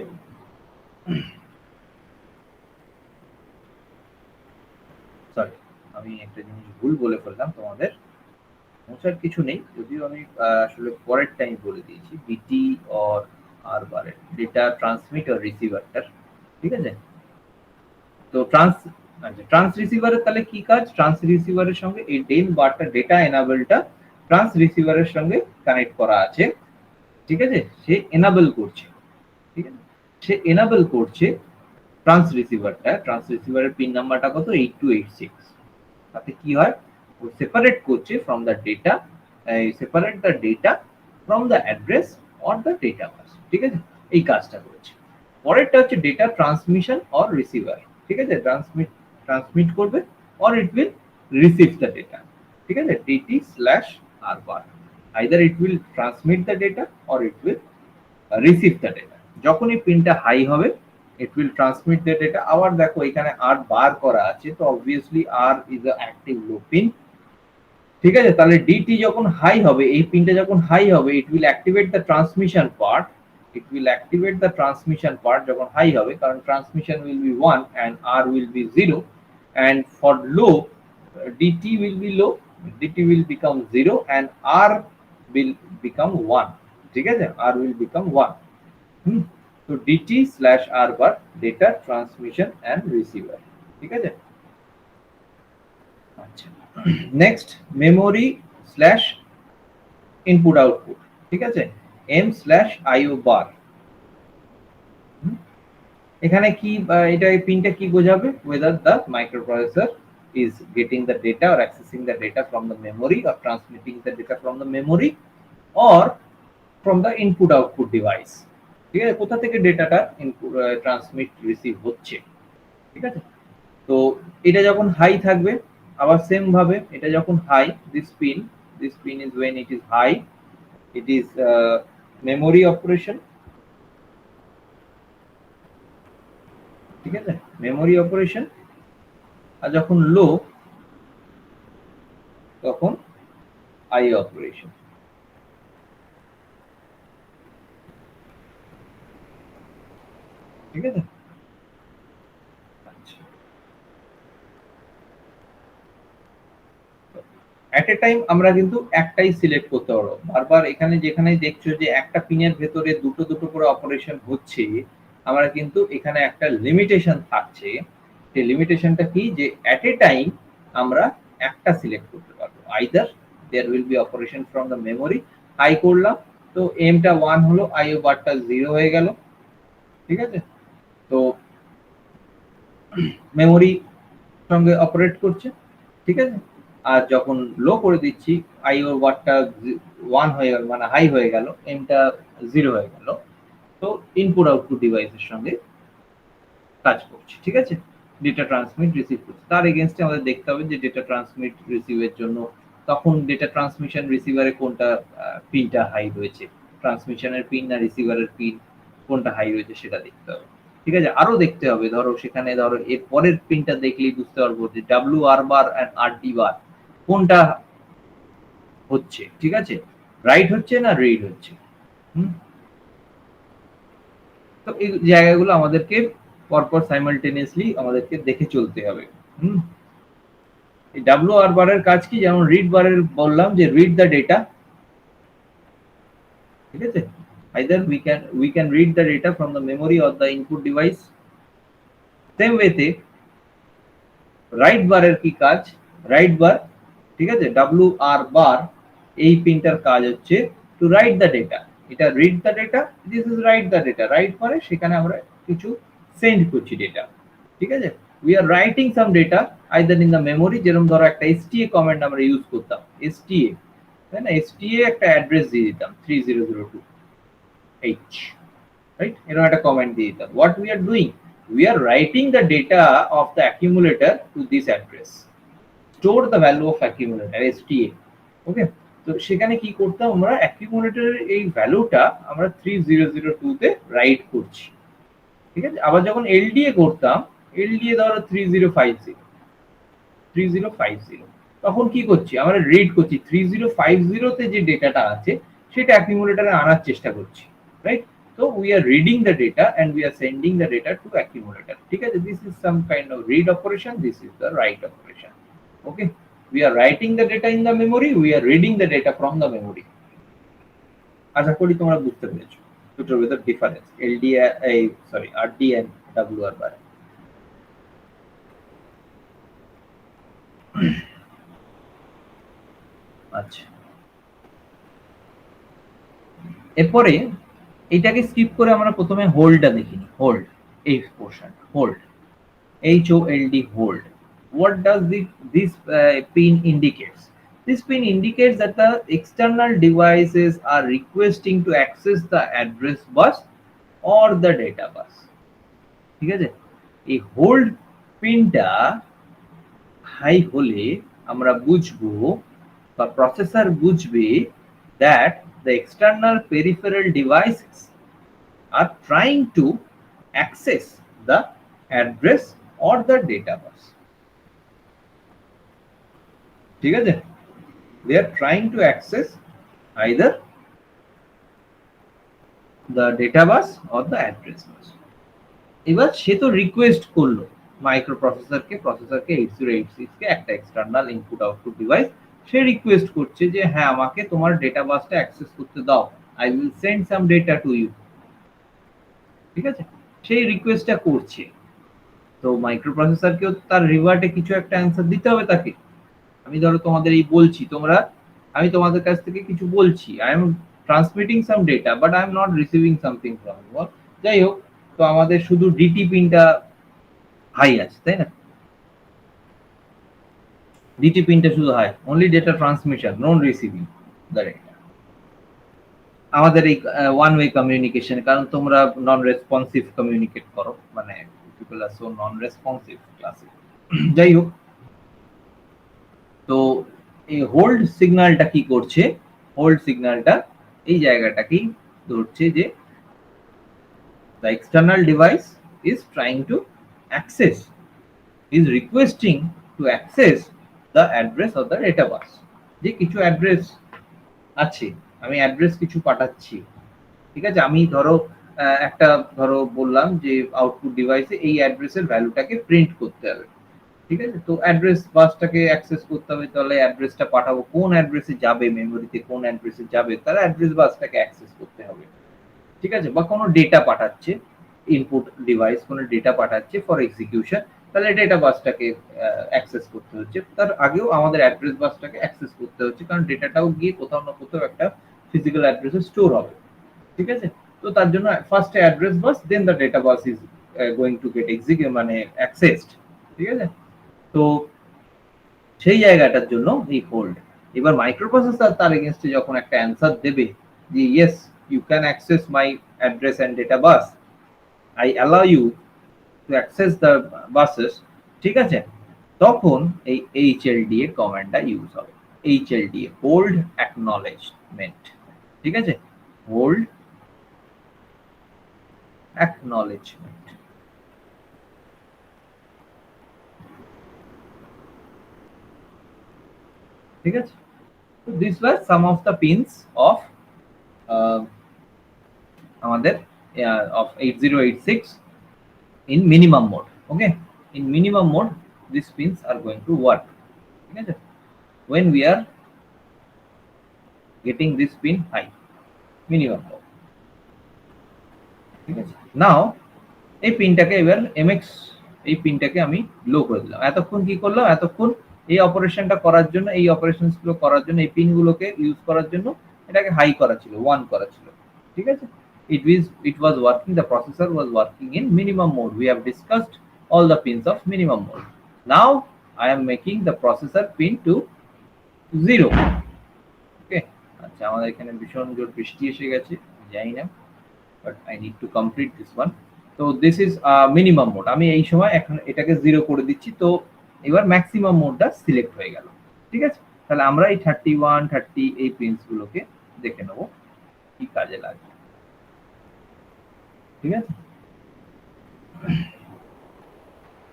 সরি, আমি একটা জিনিস ভুল বলে ফেললাম তোমাদের, মোছার কিছু নেই, যদিও আমি আসলে পরের টাইম বলে দিয়েছি, বিটি অর আর বারের ডেটা ট্রান্সমিটার রিসিভারটার, ঠিক আছে? তো ট্রান্স রিসিভারের তাহলে কি কাজ? ট্রান্স রিসিভারের সঙ্গে এই ডেন বারটা, ডেটা এনাবলটা ট্রান্স রিসিভারের সঙ্গে কানেক্ট করা আছে, ঠিক আছে? সে এনাবল করছে, ঠিক আছে? সে এনাবল করছে ট্রান্স রিসিভারটা, ট্রান্স রিসিভারের পিন নাম্বারটা কত? 8286। তাতে কি হয়? ও সেপারেট করছে from the data, separate the data from the address or the data bus, ঠিক আছে? এই কাজটা করছে। পরেরটা হচ্ছে ডেটা ট্রান্সমিশন অর রিসিভার, ঠিক আছে? ট্রান্সমিট করবে or it will receive the data, ঠিক আছে? DT/R bar, either it will transmit the data or it will receive the data. যখনই পিনটা হাই হবে, it will transmit the data. আবার দেখো এখানে R বার করা আছে, তো obviously R is a active low pin, ঠিক আছে? তাহলে DT যখন হাই হবে, এই পিনটা যখন হাই হবে, it will activate the transmission part, it will activate the transmission part যখন হাই হবে, কারণ transmission will be 1 and R will be 0, and for low, DT will be low, DT will become 0 and R will become 1, ঠিক আছে? R will become 1. So DT/R bar, data transmission and receiver, ঠিক আছে? আচ্ছা, next memory slash input output, ঠিক আছে, M slash আইও বার। এখানে কি এটা এই পিনটা কি বোঝাবে? whether the microprocessor is getting the data or accessing the data from the memory or transmitting the data from the memory or from the input output device, ঠিক আছে, কোথা থেকে ডেটাটা ইনপুট ট্রান্সমিট রিসিভ হচ্ছে, ঠিক আছে। তো এটা যখন হাই থাকবে, আবার সেম ভাবে এটা যখন high, this pin is when it is high, it is memory operation, ঠিক আছে, মেমোরি অপারেশন। আর যখন লো তখন আই অপারেশন, ঠিক আছে। আচ্ছা, অ্যাট এ টাইম আমরা কিন্তু একটাই সিলেক্ট করতে পারবো। বারবার এখানে যেখানে দেখছো যে একটা পিনের ভেতরে দুটো দুটো করে অপারেশন হচ্ছে, আমরা কিন্তু এখানে একটা লিমিটেশন থাকছে। সেই লিমিটেশনটা কি, যে অ্যাট এ টাইম আমরা একটা সিলেক্ট করতে পারবো। Either there will be operation from the memory, high করলাম তো এমটা 1 হলো, আইও বারটা 0 হয়ে গেল, ঠিক আছে। তো মেমোরি সঙ্গে অপারেট করছে, ঠিক আছে। আর যখন লো করে দিচ্ছি, আইও বারটা 1 হয়ে গেল, মানে হাই হয়ে গেল, এমটা 0 হয়ে গেল, তো ইনপুট আউটপুট ডিভাইসের সঙ্গে কাজ করছে, ঠিক আছে, ডেটা ট্রান্সমিট রিসিভ করছে। তার এগেইনস্টে আমাদের দেখতে হবে যে ডেটা ট্রান্সমিট রিসিভের জন্য তখন ডেটা ট্রান্সমিশন রিসিভারে কোনটা পিনটা হাই রয়েছে, ট্রান্সমিশনের পিন না রিসিভারের পিন কোনটা হাই রয়েছে সেটা দেখতে হবে, ঠিক আছে। আরো দেখতে হবে, ধরো সেখানে ধরো এর পরের পিনটা দেখলেই বুঝতে পারবো যে W R bar and R D bar কোনটা হচ্ছে, ঠিক আছে, রাইট হচ্ছে না রিড হচ্ছে। হুম, তো এই জায়গাগুলো আমাদেরকে পরপর সাইমালটেনিয়াসলি আমাদেরকে দেখে চলতে হবে। হুম, এই ডাব্লিউ আর বারের কাজ কি, যেমন রিড বারের বললাম যে রিড দ্য ডেটা, ঠিক আছে, either we can read the data from the memory or the input device. Same ওয়েতে রাইট বারের কি কাজ, রাইট বার, ঠিক আছে, ডাব্লিউ আর বার এই পিনটার কাজ হচ্ছে টু রাইট দ্য ডেটা। এটা read the data, this is write the data, right মানে সেখানে আমরা কিছু সেন্ড করছি ডেটা, ঠিক আছে। We are writing some data either in the memory, যেরকম ধরো একটা এসটিএ কমান্ড আমরা ইউজ করতাম, এসটিএ, তাই না, এসটিএ একটা অ্যাড্রেস দিয়ে দিতাম 3002H, right, এরকম একটা কমেন্ট দিয়ে দিতাম। What we are doing, we are writing the data of the accumulator to this address, store the value of accumulator STA, ওকে। তো সেখানে কি করতাম, আমরা অ্যাকিউমুলেটরের এই ভ্যালুটা আমরা 3002 তে রাইট করছি, ঠিক আছে। আবার যখন এলডিএ করতাম, এলডিএ ধরো 3050 তখন কি করছি, আমরা রিড করছি 3050 তে যে ডেটাটা আছে সেটা অ্যাকিউমুলেটরে আনার চেষ্টা করছি, right. So we are reading the data and we are sending the data to accumulator, ঠিক আছে। This is some kind of read operation, this is the write operation, okay। We are writing the data in the memory, we are reading the data from the memory। আশা করি তোমরা বুঝতে পেরেছো দুটোর ভেতর difference, LDA এই sorry RD and WR বার। আচ্ছা, এরপরে এটাকে স্কিপ করে আমরা প্রথমে হোল্ডটা দেখিনি, হোল্ড, এই portion hold, HOLD hold. What does this pin indicates? This pin indicates that the external devices are requesting to access the address bus or the data bus, ঠিক আছে। এই হোল্ড পিনটা হাই হলে আমরা বুঝবো বা প্রসেসর বুঝবে that the external peripheral devices are trying to access the address or the data bus, ঠিক আছে। they are trying to access either the data bus or the address bus। এবার সে তো রিকোয়েস্ট করলো মাইক্রোপ্রসেসরকে, প্রসেসরকে 8086 কে একটা এক্সটার্নাল ইনপুট আউটপুট ডিভাইস, সে request করছে যে হ্যাঁ আমাকে তোমার ডেটা বাসটা অ্যাক্সেস করতে দাও, I will send some data to you, ঠিক আছে। সেই রিকোয়েস্টটা করছে, তো মাইক্রোপ্রসেসরকেও তার রিওয়ার্ডে কিছু একটা অ্যান্সার দিতে হবে তাকে। আমি ধরো তোমাদের এই বলছি, আমি তোমাদের কাছ থেকে কিছু বলছি, I am transmitting some data but I am not receiving something from you. যাই হোক, তো আমাদের শুধু ডিটি পিনটা হাই আছে, তাই না? ডিটি পিনটা শুধু high, only data transmission, non receiving the data. আমাদের এই ওয়ান ওয়ে কমিউনিকেশন, কারণ তোমরা নন রেসপন্সিভ কমিউনিকেট করো, মানে পিপল আর সো নন রেসপন্সিভ ক্লাসে। যাই হোক, তো এই হোল্ড সিগন্যালটা কি করছে? হোল্ড সিগন্যালটা এই জায়গাটাকেই ধরছে যে the external device is trying to access, is requesting to access the address of the data bus. যে কিছু অ্যাড্রেস আছে, আমি অ্যাড্রেস কিছু পাঠাচ্ছি, ঠিক আছে? আমি ধরো একটা ধরো বললাম যে আউটপুট ডিভাইসে এই অ্যাড্রেসের ভ্যালুটাকে প্রিন্ট করতে হবে, ঠিক আছে? তো অ্যাড্রেস বাসটাকে অ্যাক্সেস করতে হবে, তাহলে অ্যাড্রেসটা পাঠাবো, কোন অ্যাড্রেসে যাবে, মেমোরিতে কোন অ্যাড্রেসে যাবে, তাহলে অ্যাড্রেস বাসটাকে অ্যাক্সেস করতে হবে, ঠিক আছে? বা কোনো ডেটা পাঠাচ্ছে, ইনপুট ডিভাইস কোনো ডেটা পাঠাচ্ছে ফর এক্সিকিউশন, তাহলে ডেটা বাসটাকে অ্যাক্সেস করতে হচ্ছে। তার আগেও আমাদের অ্যাড্রেস বাসটাকে অ্যাক্সেস করতে হচ্ছে, কারণ ডেটাটাও গিয়ে কোথাও না কোথাও একটা ফিজিক্যাল অ্যাড্রেসে স্টোর হবে, ঠিক আছে? তো তার জন্য first address bus, then the data bus is going to get মানে অ্যাক্সেসড, ঠিক আছে? তো সেই জায়গাটার জন্য এই হোল্ড। এবার মাইক্রোপ্রসেসর তার এগেইনস্টে যখন একটা অ্যান্সার দেবে যে yes you can access my address and data bus, I allow you to access the buses, ঠিক আছে? তখন এই HLDA কমান্ডটা ইউজ হবে। HLDA, হোল্ড অ্যাকনলেজমেন্ট, ঠিক আছে? হোল্ড অ্যাকনলেজমেন্ট, ঠিক আছে? So these were some of the pins of আমাদের of 8086 in minimum mode. Okay, in minimum mode these pins are going to work, ঠিক আছে? When we are getting this pin high, minimum mode, ঠিক আছে? নাও এই পিনটাকে এবার MX, এই পিনটাকে আমি লো করে দিলাম। এতক্ষণ কি করলাম? এতক্ষণ এই অপারেশনটা করার জন্য, এই অপারেশনস গুলো করার জন্য, এই পিনগুলোকে ইউজ করার জন্য এটাকে হাই করা ছিল, 1 করা ছিল, ঠিক আছে? It was working, the processor was working in minimum mode. We have discussed all the pins of minimum mode. Now I am making the processor pin to 0. Okay, আচ্ছা, আমাদের এখানে ভীষণ জোর বৃষ্টি এসে গেছে, জানি না, but I need to complete this one. So this is minimum mode. আমি এই সময় এখন এটাকে 0 করে দিচ্ছি, তো এবার ম্যাক্সিমাম মোডটা সিলেক্ট হয়ে গেল, ঠিক আছে? তাহলে আমরা এই 31, 30 এই পিনস গুলোকে দেখে নেব কি কাজে লাগে, ঠিক আছে?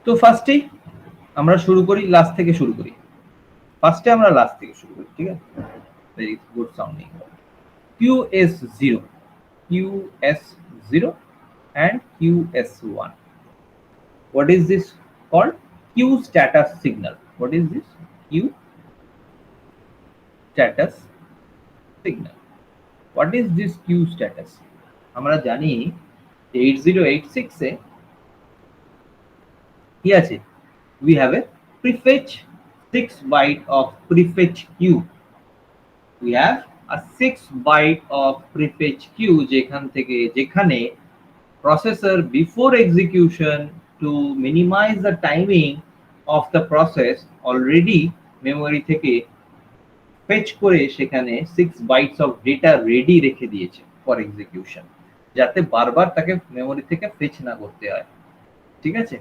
তো ফার্স্টেই আমরা শুরু করি, লাস্ট থেকে শুরু করি। ফার্স্টে আমরা লাস্ট থেকে শুরু করি, ঠিক আছে? Very good sounding. QS0, QS0 and QS1. What is this called? Q status signal. What is this? Q status signal. What is this Q status? আমরা জানি 8086 এ কি আছে? We have a prefetch 6 byte of prefetch Q. We have a 6 byte of prefetch Q যেখানে processor before execution, to minimize the timing of the process, already memory থেকে fetch করে সেখানে 6 bytes of data ready রেখে দিয়েছে for execution, যাতে বারবার তাকে memory থেকে ফেচ না করতে হয়, ঠিক আছে?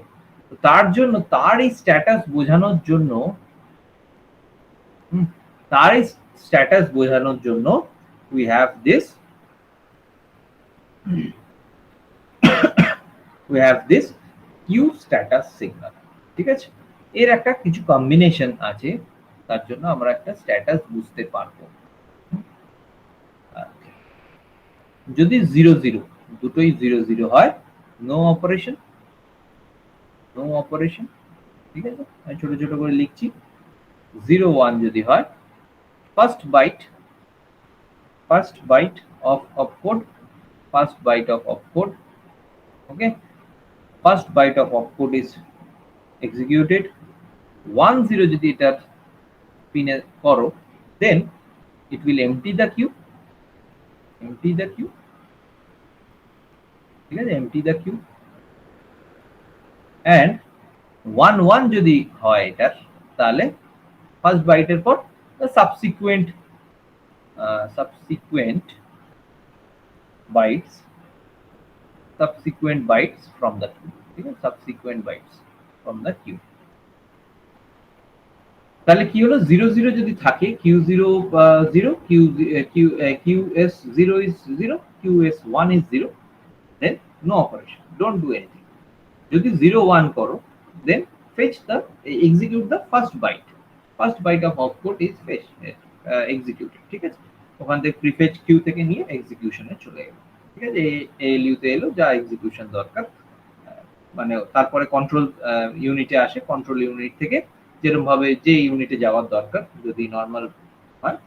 তো তার জন্য, তার এই স্ট্যাটাস বোঝানোর জন্য, we have this Q status signal, ঠিক আছে? এর একটা কিছু কম্বিনেশন আছে, তার জন্য আমরা একটা স্ট্যাটাস বুঝতে পারবো। যদি 00 দুটোই 00 হয়, নো অপারেশন, ঠিক আছে? আমি ছোট ছোট করে লিখছি। 01 যদি হয়, first bite of opcode, first byte of opcode, okay? First byte of opcode is executed 1-0 যদি এটার পিনে করো, then it will empty the queue, ঠিক আছে, এমটি দ্য কিউ। অ্যান্ড 1-1 যদি হয় এটার, তাহলে ফার্স্ট বাইটের পর subsequent bytes from the queue, ঠিক আছে, subsequent bytes from the queue। তাহলে কি হলো, 0-0 যদি থাকে, q0 0, qs0 is 0, qs1 is 0, then no operation, don't do anything। যদি 0-1 করো, then fetch the execute the first byte of opcode is executed, ঠিক আছে। ওখান থেকে prefetch queue থেকে নিয়ে এক্সিকিউশনে চলে গেল, ঠিক আছে, ALU তে এলো যা এক্সিকিউশন দরকার। মানে তারপরে কন্ট্রোল ইউনিটে আসে, কন্ট্রোল ইউনিট থেকে যেরকম ভাবে যে ইউনিটে যাওয়ার দরকার, যদি নরমাল হয়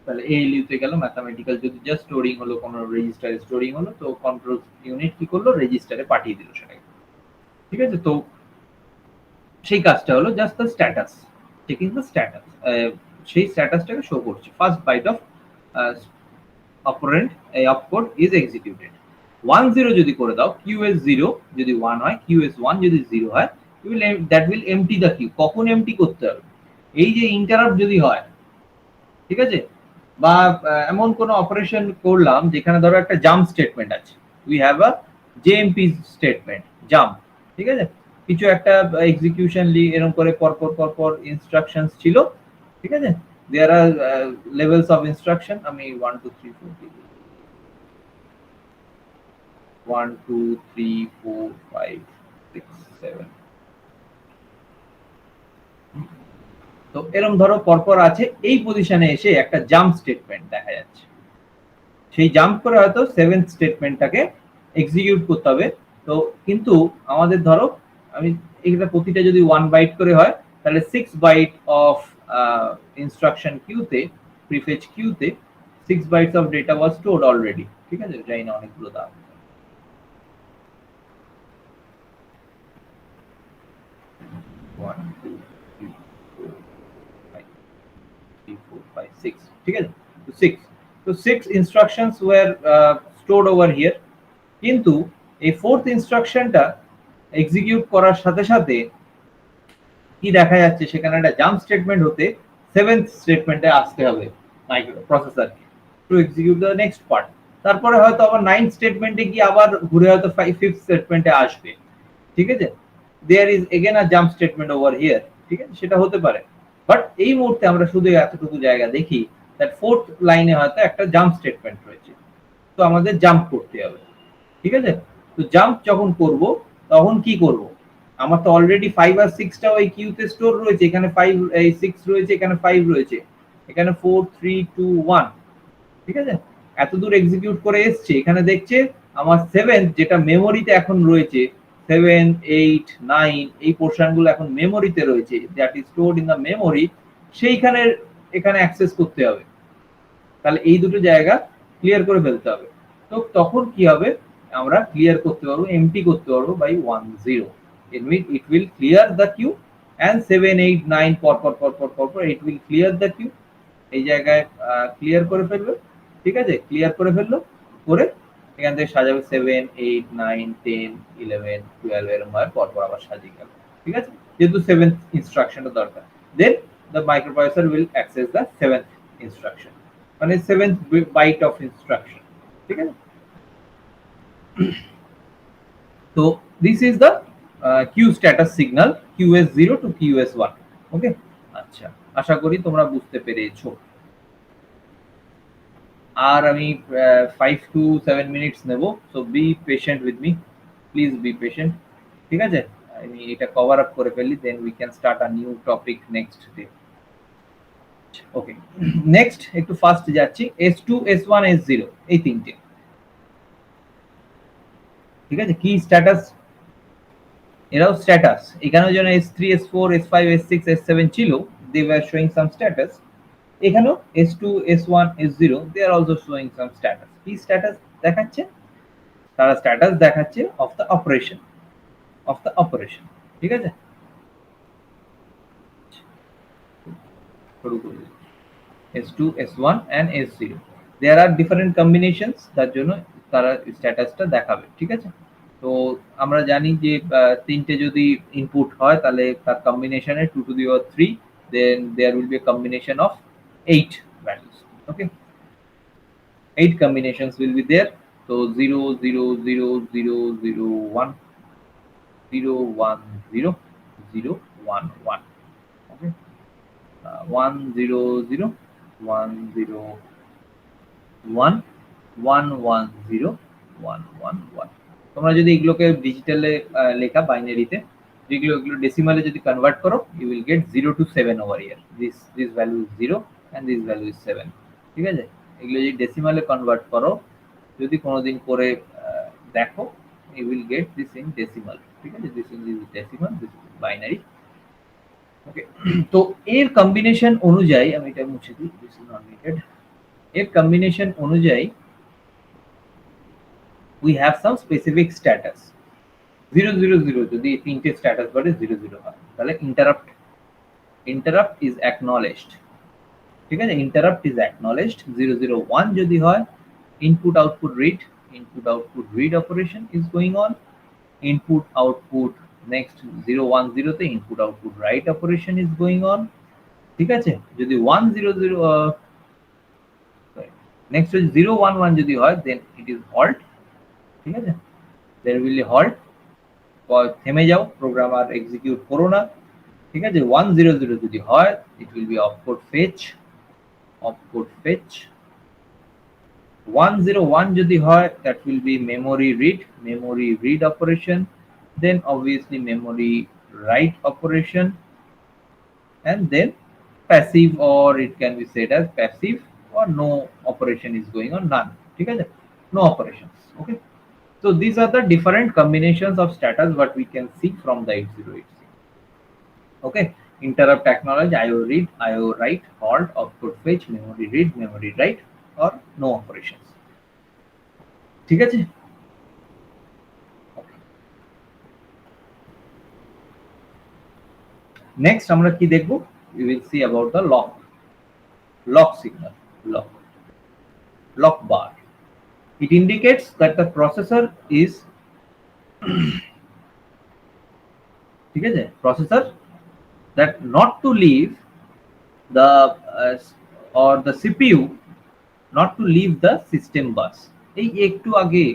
তাহলে ALU তে গেল, ম্যাথমেটিক্যাল যদি জাস্ট স্টোরিং হলো, কোনো রেজিস্টারে স্টোরিং হলো, তো কন্ট্রোল ইউনিট কি করলো, রেজিস্টারে পাঠিয়ে দিল সেটাকে, ঠিক আছে। তো সেই কাজটা হলো just the status, checking the status, সেই স্ট্যাটাসটাকে শো করছে। First bite of operant opcode is executed. 1-0 যদি করে দাও, qs0 যদি 1 হয়, qs1 যদি 0 হয়, that will empty the queue. কখন এমটি করতে হবে, এই যে ইন্টারাপ্ট যদি হয়, ঠিক আছে, বা এমন কোন অপারেশন করলাম যেখানে ধরো একটা জাম্প স্টেটমেন্ট আছে, we have a JMP statement jump, ঠিক আছে, কিছু একটা এক্সিকিউশন এরকম করে পরপর ইনস্ট্রাকশনস ছিল, ঠিক আছে। দেয়ার আর লেভেলস অফ ইনস্ট্রাকশন, আমি 1 2 3 4 1 2 3 4 5 6 7, তো এরকম ধরো পরপর আছে, এই পজিশনে এসে একটা জাম্প স্টেটমেন্ট দেখা যাচ্ছে, সেই জাম্প করে হয়তো 7th স্টেটমেন্টটাকে এক্সিকিউট করতে হবে। তো কিন্তু আমাদের ধরো, আমি এটা প্রতিটা যদি 1 বাইট করে হয়, তাহলে 6 বাইট অফ ইনস্ট্রাকশন কিউতে, প্রিফেচ কিউতে 6 bytes of data was stored already, ঠিক আছে, যাই না অনেকগুলো দাম। 1 2 3 4 5 3 4 5 6, ঠিক আছে, তো 6, তো 6 instructions were stored over here। কিন্তু এই 4th ইনস্ট্রাকশনটা এক্সিকিউট করার সাথে সাথে কি দেখা যাচ্ছে, সেখানে একটা জাম্প স্টেটমেন্ট হতে 7th স্টেটমেন্টে আসতে হবে মাইক্রো প্রসেসরকে to execute the next part. তারপরে হয়তো আবার 9th স্টেটমেন্টে গিয়ে আবার ঘুরে হয়তো 5th স্টেটমেন্টে আসবে, ঠিক আছে। There is again a jump statement over here, ঠিক আছে, সেটা হতে পারে। বাট এই মুহূর্তে আমরা শুধু এতটুকু জায়গা দেখি, দ্যাট 4th লাইনে হয়তো একটা জাম্প স্টেটমেন্ট রয়েছে, তো আমাদের জাম্প করতে হবে, ঠিক আছে। তো জাম্প যখন করব, তখন কি করব, আমার তো অলরেডি 5 আর 6 টাও এই কিউতে স্টোর রয়েছে, এখানে 5 এই 6 রয়েছে, এখানে 5 রয়েছে, এখানে 4 3 2 1, ঠিক আছে। এত দূর এক্সিকিউট করে এসছে, এখানে দেখছে আমার 7 যেটা মেমোরিতে এখন রয়েছে, 7 8 9 এই পোরশনগুলো এখন মেমোরিতে রয়েছে, that is stored in the memory, সেইখানে এখানে অ্যাক্সেস করতে হবে। তাহলে এই দুটো জায়গা ক্লিয়ার করে ফেলতে হবে। তো তখন কি হবে, আমরা ক্লিয়ার করতে পারবো, এমটি করতে পারবো by 1-0। it will clear the queue and 7 8 9 পর it will clear the queue। এই জায়গায় ক্লিয়ার করে ফেলবে, ঠিক আছে, ক্লিয়ার করে ফেললো, করে এখান থেকে সাজাবে 7 8 9 10 11 12 এরকম ভাবে পরপর আবার সাজিয়ে গেল, ঠিক আছে, যেহেতু 7th ইনস্ট্রাকশনটা দরকার। দেন the microprocessor will access the 7th instruction, মানে 7th byte of instruction, ঠিক আছে। তো this is the queue status signal qs0 to qs1। ওকে, আচ্ছা, আশা করি তোমরা বুঝতে পেরেছো। আর আমি 5 to 7 মিনিটস নেব, so be patient with me, please be patient, ঠিক আছে। আমি এটা কভার আপ করে ফেলি, then we can start a new topic next day. Okay, next একটু ফাস্ট যাচ্ছি, S2 S1 S0 এই তিনটে, ঠিক আছে, কি স্ট্যাটাস, এরাও স্ট্যাটাস, এখানেও যেন S3 S4 S5 S6 S7 ছিল, they were showing some status, এখানেও S2 S1 S0 they are also showing some status। কি স্ট্যাটাস দেখাচ্ছে, তারা স্ট্যাটাস দেখাচ্ছে অফ দ্য অপারেশন, ঠিক আছে। শুরু করি S2 S1 and S0 there are different combinations তার জন্য তারা স্ট্যাটাসটা দেখাবে ঠিক আছে তো আমরা জানি যে তিনটে যদি ইনপুট হয় তাহলে তার কম্বিনেশনে 2 to the power 3 then there will be a combination of 8 values okay 8 combinations will be there so 0 0 0 0 0 1 0 1 0 0 1 1 okay 1 0 0 1 0 1 1 1 0 1 1 1 তোমরা যদি এগুলোকে ডিজিটালে লেখা বাইনারিতে যেগুলো এগুলো ডেসিমালে যদি কনভার্ট করো you will get 0 to 7 over here this value is 0 and this value is 7 ঠিক আছে এগুলো যদি ডেসিমালে কনভার্ট করো যদি কোনোদিন করে দেখো you will get this in decimal ঠিক আছে this is decimal this is binary okay তো এর কম্বিনেশন অনুযায়ী আমি এটা মুছে দিই দিস ইজ নট নিডেড এর কম্বিনেশন অনুযায়ী we have some specific status 000 যদি তিনটে স্ট্যাটাস বলে 00 হয় তাহলে interrupt is acknowledged ঠিক আছে interrupt is acknowledged 001 যদি হয় input output read operation is going on input output next 010 তে input output write operation is going on ঠিক আছে যদি 100 next 011 যদি হয় then it is halt ঠিক আছে there will be halt থেমে যাও প্রোগ্রাম আর এক্সিকিউট করো না ঠিক আছে 100 যদি হয় it will be opcode fetch 101 যদি হয় that will be memory read operation then obviously memory write operation and then passive or it can be said as passive or no operation is going on none ঠিক আছে no operations okay so these are the different combinations of status what we can see from the 8086 okay interrupt acknowledge IO read IO write halt output fetch memory read memory write or no operations ঠিক আছে next আমরা কি দেখব we will see about the lock signal lock bar it indicates that the processor is ঠিক আছে processor that not to leave the or the CPU not to leave the system bus এই একটু আগে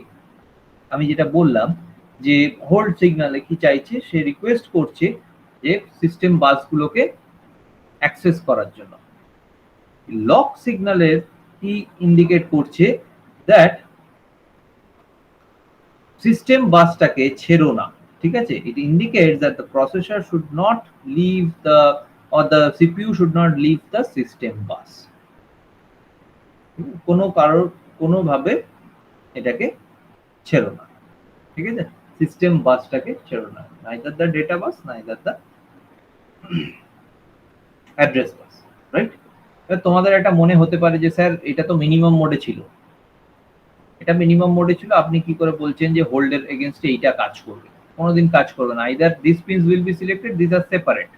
আমি যেটা বললাম যে হোল্ড সিগন্যালে কি চাইছে সে রিকোয়েস্ট করছে যে সিস্টেম বাসগুলোকে অ্যাক্সেস করার জন্য লক সিগন্যালের কি ইন্ডিকেট করছে দ্যাট সিস্টেম বাসটাকে ছেড়ো না ঠিক আছে it indicates that the processor should not leave the or the CPU should not leave the system bus কোনো ভাবে এটাকে ছেড়ো না ঠিক আছে সিস্টেম বাসটাকে ছেড়ো না neither the data bus neither the address bus right তোমাদের একটা মনে হতে পারে যে স্যার এটা তো মিনিমাম মোডে ছিল আপনি কি করে বলছেন যে হোল্ডের এগেইনস্টে এইটা কাজ করবে কোনোদিন কাজ করবে না either these pins will be selected these are separate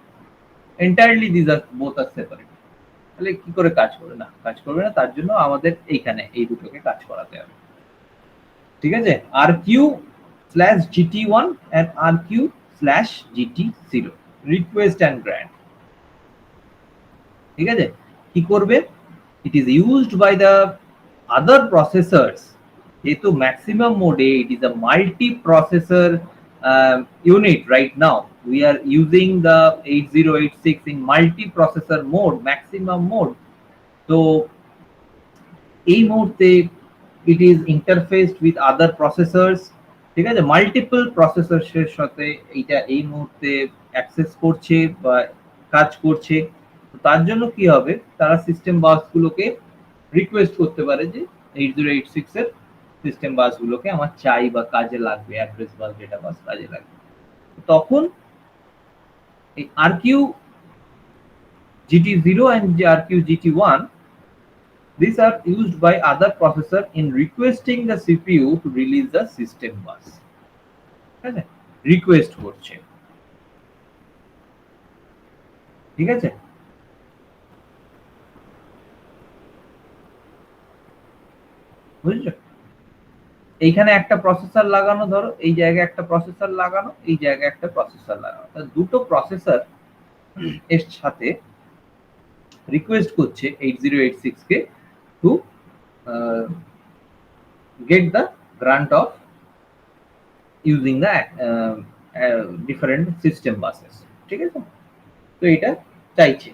entirely these are both are separate তাহলে কি করে কাজ করবে না তার জন্য আমাদের এইখানে এই দুটোকে কাজ করাতে হবে ঠিক আছে RQ/GT1 and RQ/GT0 request and grant ঠিক আছে কি করবে it is used by the other processors যেহেতু maximum mode it is a multi processor unit right now we are using the 8086 in multi processor mode maximum mode so এই মুহূর্তে it is interfaced with other processors ঠিক আছে multiple প্রসেসরের সাথে এটা এই মুহূর্তে অ্যাক্সেস করছে বা কাজ করছে তার জন্য কি হবে তারা সিস্টেম বাসগুলোকে রিকোয়েস্ট করতে পারে যে 8086 এর সিস্টেম বাসগুলোকে আমার চাই বা কাজে লাগবে অ্যাড্রেস বাস ডেটা বাস কাজে লাগবে তখন এই RQ GT0 and RQ GT1 these are used by other processor in requesting the CPU to release the system bus okay request করছে ঠিক আছে বুঝছো? এইখানে একটা প্রসেসর লাগানো, ধরো এই জায়গায় একটা প্রসেসর লাগানো, এই জায়গায় একটা প্রসেসর লাগানো, তা দুটো প্রসেসর এর সাথে রিকোয়েস্ট করছে 8086 কে two get the grant of using the different system buses, ঠিক আছে? তো এটা চাইছে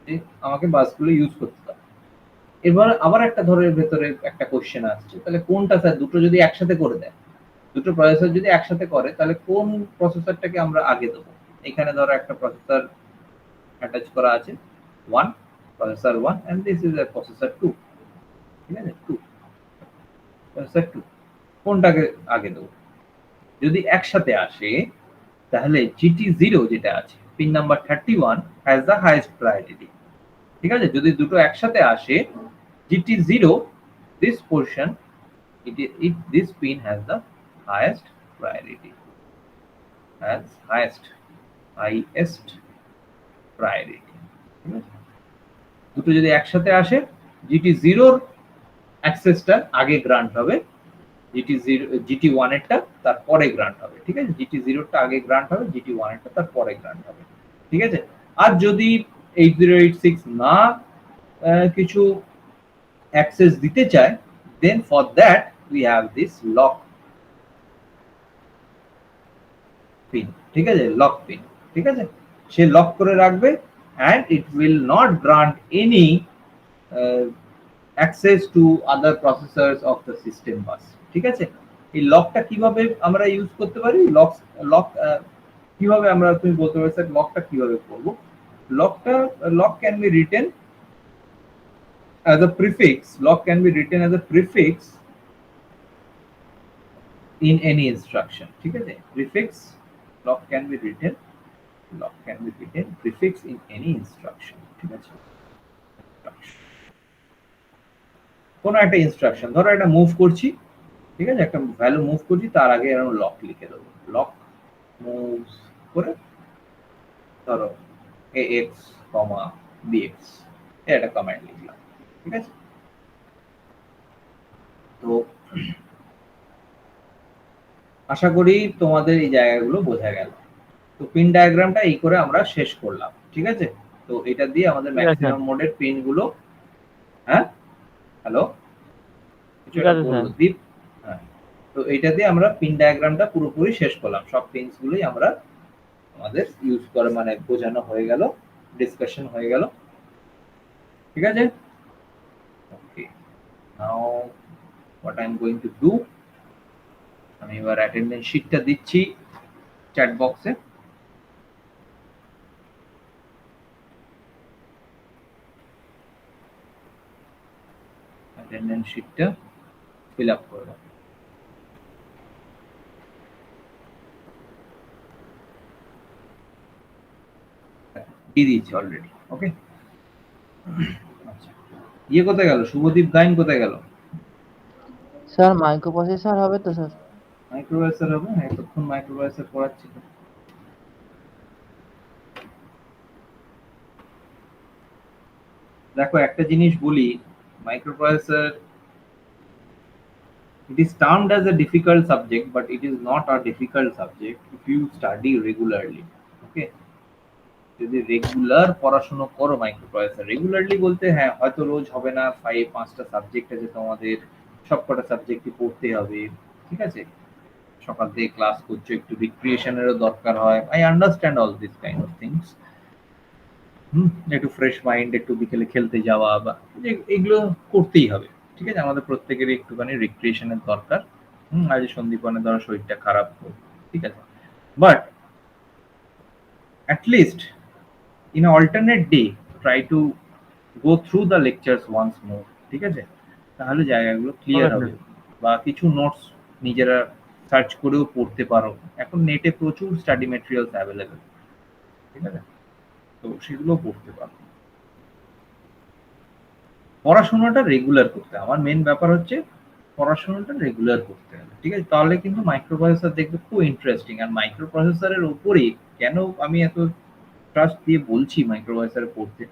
যে আমাকে বাসগুলো ইউজ করতে দাও। এবার আবার একটা ধরো এর ভেতরে একটা কোশ্চেন আসছে, তাহলে কোনটা স্যার, দুটো যদি একসাথে করে দেয়, দুটো প্রসেসর যদি একসাথে করে, তাহলে কোন প্রসেসরটাকে আমরা আগে দেবো? এখানে ধরো একটা প্রসেসর অ্যাটাচ করা আছে 1, processor 1 and this is a processor 2, ঠিক আছে? 2, প্রসেসর 2, কোনটাকে আগে দেবো? যদি একসাথে আসে তাহলে GT0 যেটা আছে pin number 31 has the highest priority, ঠিক আছে? যদি দুটো একসাথে আসে GT0 this portion this pin has the highest priority, has highest priority, ঠিক আছে? দুটো যদি একসাথে আসে GT0 এর অ্যাক্সেসটা আগে গ্রান্ট হবে, GT1 এরটা তারপরে গ্রান্ট হবে, ঠিক আছে? GT0 টা আগে গ্রান্ট হবে, GT1 এরটা তারপরে গ্রান্ট হবে, ঠিক আছে? আর যদি 8086 না কিছু অ্যাক্সেস দিতে চায়, then for that we have this lock pin, ঠিক আছে? লক পিন, ঠিক আছে? সে লক করে রাখবে and it will not grant any access to other processors of the system bus, ঠিক আছে? এই লকটা কিভাবে আমরা ইউজ করতে পারি? লক কিভাবে আমরা, তুমি বলতে পারো স্যার লকটা কিভাবে করব? Lock can be written as a prefix, lock can be written as a prefix in any instruction, ঠিক আছে? prefix lock can be written prefix in any instruction, ঠিক আছে? কোন একটা ইনস্ট্রাকশন, ধরো একটা মুভ করছি, ঠিক আছে? একটা ভ্যালু মুভ করছি, তার আগে এরকম লক লিখে দেবো, লক মুভস করে ধরো ax, bx এর একটা কমান্ড লিখলাম, ঠিক আছে? তো আশা করি তোমাদের এই জায়গাগুলো বোঝা গেল। তো পিন ডায়াগ্রামটা এই করে আমরা শেষ করলাম, ঠিক আছে? তো এটা দিয়ে আমাদের ম্যাক্সিমাম মোডের পিন গুলো, হ্যাঁ হ্যালো, কিছু একটা বলবো দীপ? হ্যাঁ, তো এটা দিয়ে আমরা পিন ডায়াগ্রামটা পুরোপুরি শেষ করলাম, সব পিনস গুলোই আমরা আমাদের ইউজ করে মানে বোঝানো হয়ে গেল, ডিসকাশন হয়ে গেল, ঠিক আছে? Okay, now what I am going to do, আমি এবার অ্যাটেন্ডেন্স শিটটা দিচ্ছি চ্যাট বক্সে। অ্যাটেন্ডেন্স শিটটা ফিল আপ করে দাও। দিয়ে দিয়েছি অলরেডি, ওকে? আচ্ছা, ইয়ে কোথায় গেল? শুভদীপ গাইন কোথায় গেল? স্যার মাইক্রো প্রসেসর হবে তো স্যার? মাইক্রোপ্রসেসর হবে, এতক্ষণ মাইক্রোপ্রসেসর পড়াচ্ছি তো। দেখো একটা জিনিস বলি, microprocessor it is termed as a difficult subject, but it is not a difficult subject if you study regularly, okay? যদি রেগুলার পড়াশোনা করো মাইক্রোপ্রসেসর, রেগুলারলি বলতে হ্যাঁ হয়তো রোজ হবে না, 5-5টা সাবজেক্ট আছে তোমাদের, সবকটা সাবজেক্টই পড়তে হবে, ঠিক আছে? সকাল থেকে ক্লাস করছো, একটু রিক্রিয়েশনেরও দরকার হয়, I understand all this kind of things. একটু ফ্রেশ মাইন্ড, একটু বিকেলে খেলতে যাওয়া বা এগুলো করতেই হবে, ঠিক আছে? আমাদের প্রত্যেকেরই একটুখানি রিক্রিয়েশনের দরকার। আজ সন্দীপনের ধরো শরীরটা খারাপ, ঠিক আছে? But at least in an alternate day try to go through the lectures once more, ঠিক আছে? তাহলে জায়গাগুলো ক্লিয়ার হবে, বা কিছু নোটস নিজেরা সার্চ করেও পড়তে পারো, এখন নেটে প্রচুর স্টাডি ম্যাটেরিয়ালস অ্যাভেলেবেল, ঠিক আছে? তো সেগুলো পড়তে পারো। পড়াশোনাটা রেগুলার করতে, আমার মেন ব্যাপার হচ্ছে পড়াশোনাটা রেগুলার করতে হবে, ঠিক আছে? তাহলে কিন্তু মাইক্রোপ্রসেসর দেখবে খুব ইন্টারেস্টিং। আর মাইক্রোপ্রসেসরের উপরে কেন আমি এত ট্রাস্ট দিয়ে বলছি মাইক্রোপ্রসেসর পড়তে,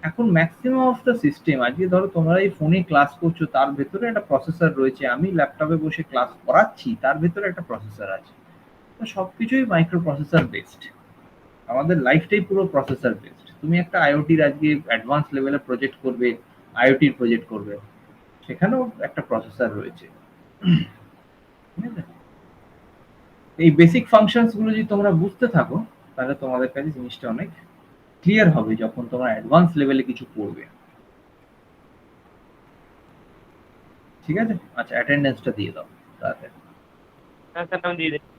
এখন ম্যাক্সিমাম অফ দ্য সিস্টেম, আজকে ধরো তোমরা এই ফোনে ক্লাস করছো, তার ভেতরে একটা প্রসেসর রয়েছে, আমি ল্যাপটপে বসে ক্লাস করাচ্ছি, তার ভেতরে একটা প্রসেসর আছে। তো সবকিছুই মাইক্রো প্রসেসর বেসড। আমাদের লাইফটাই পুরো প্রসেসর বেসড। তুমি একটা আইওটির আজকে অ্যাডভান্স লেভেলের প্রজেক্ট করবে, আইওটির প্রজেক্ট করবে, সেখানেও একটা প্রসেসর রয়েছে। ঠিক আছে? এই বেসিক ফাংশনস গুলো যদি তোমরা বুঝতে থাকো, তাহলে তোমাদের কাছে জিনিসটা অনেক ক্লিয়ার হবে যখন তোমরা অ্যাডভান্স লেভেলে কিছু করবে। ঠিক আছে? আচ্ছা, অ্যাটেন্ডেন্সটা দিয়ে দাও তাড়াতাড়ি। হ্যাঁ স্যার, আমি দিয়ে দিচ্ছি।